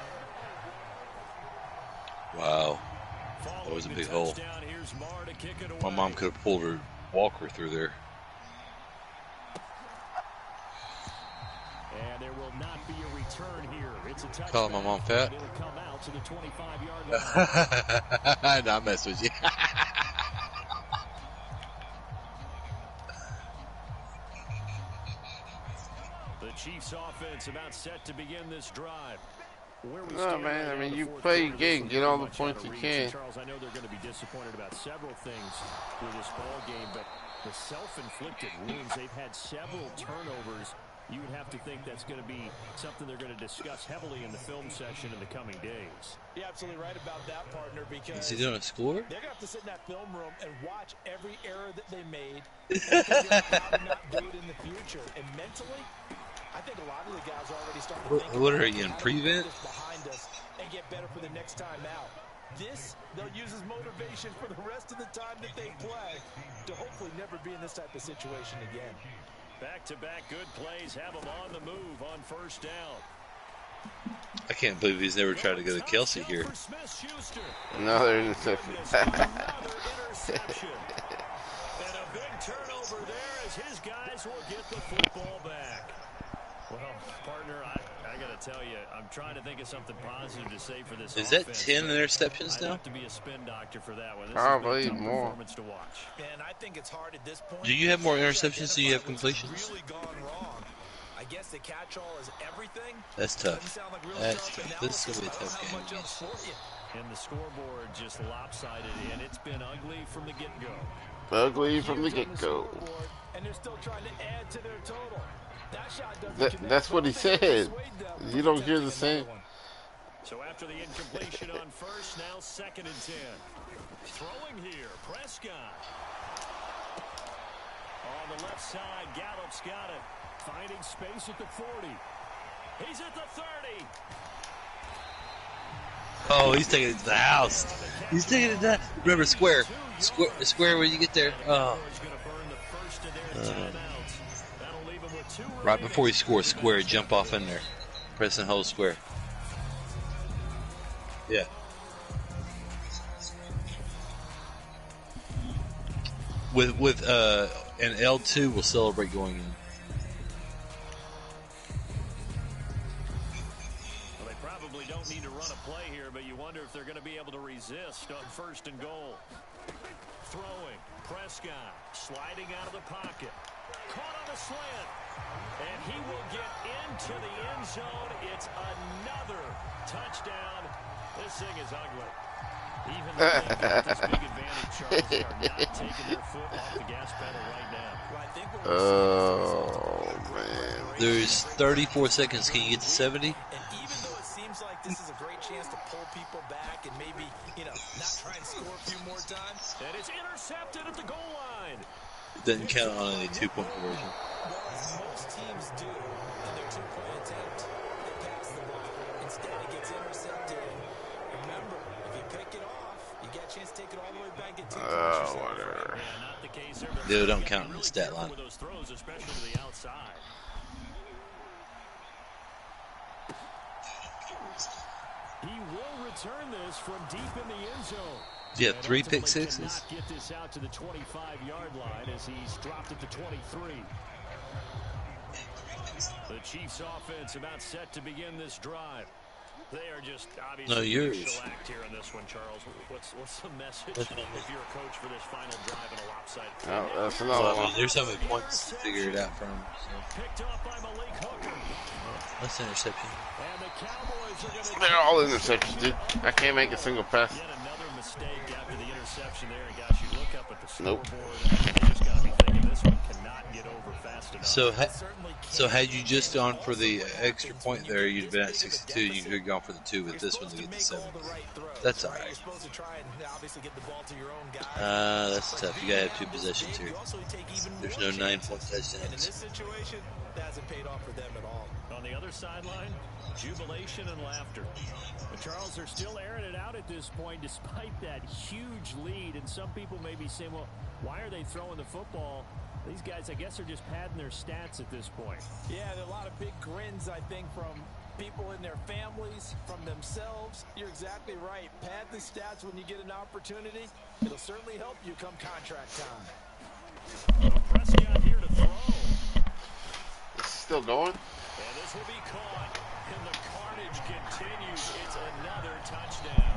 Wow, that was a big hole. My mom could have pulled her walker through there. And there will not be a return here. It's a touchdown. Calling my mom fat. It'll come out to the 25-yard line. Nah, I mess with you. The Chiefs offense about set to begin this drive. Where we No, stand man, right I now mean, in the you fourth play your quarter, game, this get is all the much out points of you reach. can. And Charles, I know they're going to be disappointed about several things with this ball game, but the self-inflicted wounds, they've had several turnovers. You would have to think that's going to be something they're going to discuss heavily in the film session in the coming days. You're absolutely right about that, partner, because Is he doing a score? they're going to have to sit in that film room and watch every error that they made and figure out how to not do it in the future. And mentally, I think a lot of the guys are already starting to think What are about you in how to prevent? put this behind us and get better for the next time out. This, they'll use as motivation for the rest of the time that they play to hopefully never be in this type of situation again. Back-to-back good plays have them on the move on first down. I can't believe he's never tried to go to Kelsey here. Another interception. Another interception. And a big turnover there as his guys will get the football back. Well, partner, I got to tell you, I'm trying to think of something positive to say for this Is that offense. 10 interceptions I'd now? have to be a spin doctor for that one. This Probably has been a tough more. performance to watch. And I think it's hard at this point. Do you have more interceptions than you have What's completions? really gone wrong. I guess the catch-all is everything. That's Doesn't tough. sound like real That's tough tough. This is going to be a analysis, tough but I don't have game. much else for you. And the scoreboard just lopsided, and it's been ugly from the get-go. Ugly from the get-go. And they're still trying to add to their total. That shot doesn't connect. That's what he said. You don't hear the same. So after the incompletion on first, now 2nd and 10. Throwing here, Prescott. On the left side, Gallup's got it. Finding space at the 40. He's at the 30. Oh, he's taking it to the house. He's taking it to remember, square when you get there. Oh. Right before he scores, square, jump off in there. Press and hold square. Yeah. With an L2 will celebrate going in. Well, they probably don't need to run a play here, but you wonder if they're going to be able to resist on 1st and goal. Throwing, Prescott sliding out of the pocket. Caught on a slant. And he will get into the end zone. It's another touchdown. This thing is ugly. Even though they've got this big advantage, Charles, they are not taking their foot off the gas pedal right now. Oh, man. There's 34 seconds. Can you get to 70? And even though it seems like this is a great chance to pull people back and maybe, not try and score a few more times. And it's intercepted at the goal line. Doesn't count on any 2-point conversion. Well, as most teams do in their 2-point attempt, they pass the ball. Instead, it gets intercepted. Remember, if you pick it off, you get a chance to take it all the way back and get Whatever. Yeah, not the case there. They don't count in the stat line. With those throws, especially to the outside. He will return this from deep in the end zone. Yeah, 3 pick sixes. Get this out to the 25-yard line as he's dropped at the 23. The Chiefs offense about set to begin this drive. They are just obviously shellacked here in this one, Charles. What's the message if you're a coach for this final drive in a lopsided? Oh, that's another one. There's so many points to figure it out from. So. Picked off by Malik Hooker. That's an interception. And the Cowboys are going to They're all interceptions, dude. I can't make a single pass. Yet another mistake after the interception there. And gosh, you look up at the Nope. scoreboard. You just got to be thinking this one cannot get over fast enough. So had you just gone for the extra point there, you'd have been at 62. You could have gone for the 2 with this one to get to 70. That's all right. That's tough. You got to have 2 possessions here. There's no 9-point touchdowns. In this situation, that hasn't paid off for them at all. On the other sideline, jubilation and laughter. But Charles, they're still airing it out at this point despite that huge lead. And some people may be saying, well, why are they throwing the football? These guys, I guess, are just padding their stats at this point. Yeah, there are a lot of big grins, I think, from people in their families, from themselves. You're exactly right. Pad the stats when you get an opportunity. It'll certainly help you come contract time. Prescott here to throw. It's still going? And this will be caught. And the carnage continues. It's another touchdown.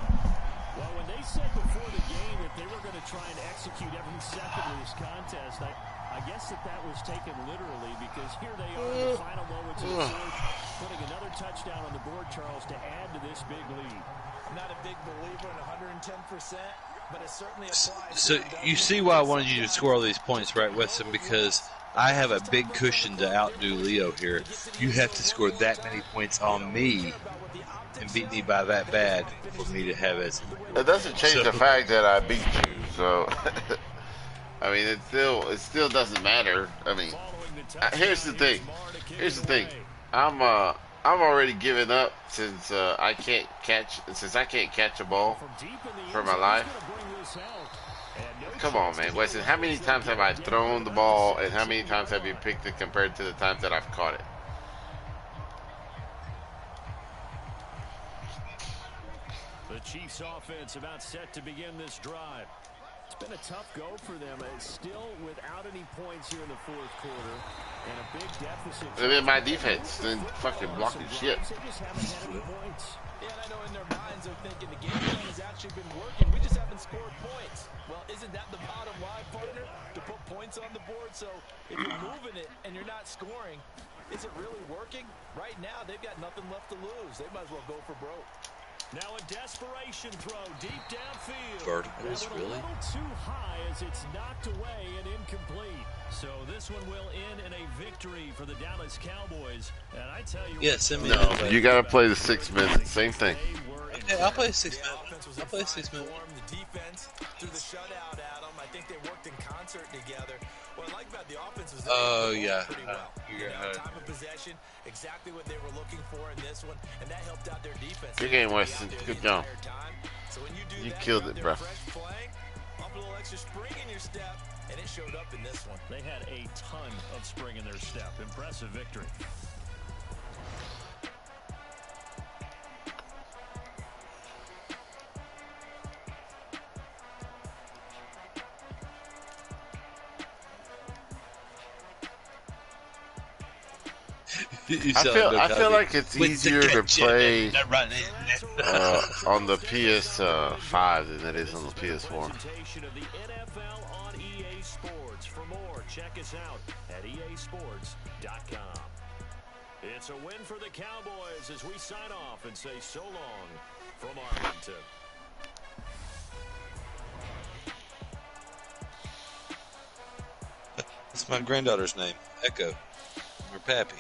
Well, when they said before the game that they were going to try and execute every second of this contest, I guess that was taken literally because here they are in the final moments of the fourth, putting another touchdown on the board, Charles, to add to this big lead. I'm not a big believer in 110%, but it certainly applies. So you see why I wanted you to score all these points, right, Weston? Because I have a big cushion to outdo Leo here. You have to score that many points on me and beat me by that bad for me to have it. It doesn't change the fact that I beat you, so... I mean, it still doesn't matter. I mean, here's the thing. I'm already giving up since I can't catch a ball for my life. Come on, man, Weston. How many times have I thrown the ball, and how many times have you picked it compared to the times that I've caught it? The Chiefs offense about set to begin this drive. It's been a tough go for them. It's still without any points here in the fourth quarter. And a big deficit. And then my defense then fucking blocking shit. They just haven't had any points. Yeah, and I know in their minds they're thinking the game plan has actually been working. We just haven't scored points. Well, isn't that the bottom line, partner? To put points on the board. So if you're moving it and you're not scoring, is it really working? Right now, they've got nothing left to lose. They might as well go for broke. Now a desperation throw deep downfield. Verticals, That went really? a little too high as it's knocked away and incomplete. So this one will end in a victory for the Dallas Cowboys. And I tell you, Yeah, send me No, an you gotta play the 6 minutes. Same thing. Yeah, I'll play 6 minutes. I'll play 6 minutes. The defense through the shutout, Adam. I think they worked in concert together. What I like about the offense was they yeah. pretty well. Time of possession, exactly what they were looking for in this one, and that helped out their defense. Good game, Weston. Good job. So when you do You that, killed you're it, out bro. there fresh playing, up a little extra spring in your step, and it showed up in this one. They had a ton of spring in their step. Impressive victory. I feel like it's easier to play on the PS5 than it is on the PS4. Presentation of the NFL on EA Sports. For more, check us out at easports.com. It's a win for the Cowboys as we sign off and say so long from Arlington. That's my granddaughter's name, Echo. Or Pappy.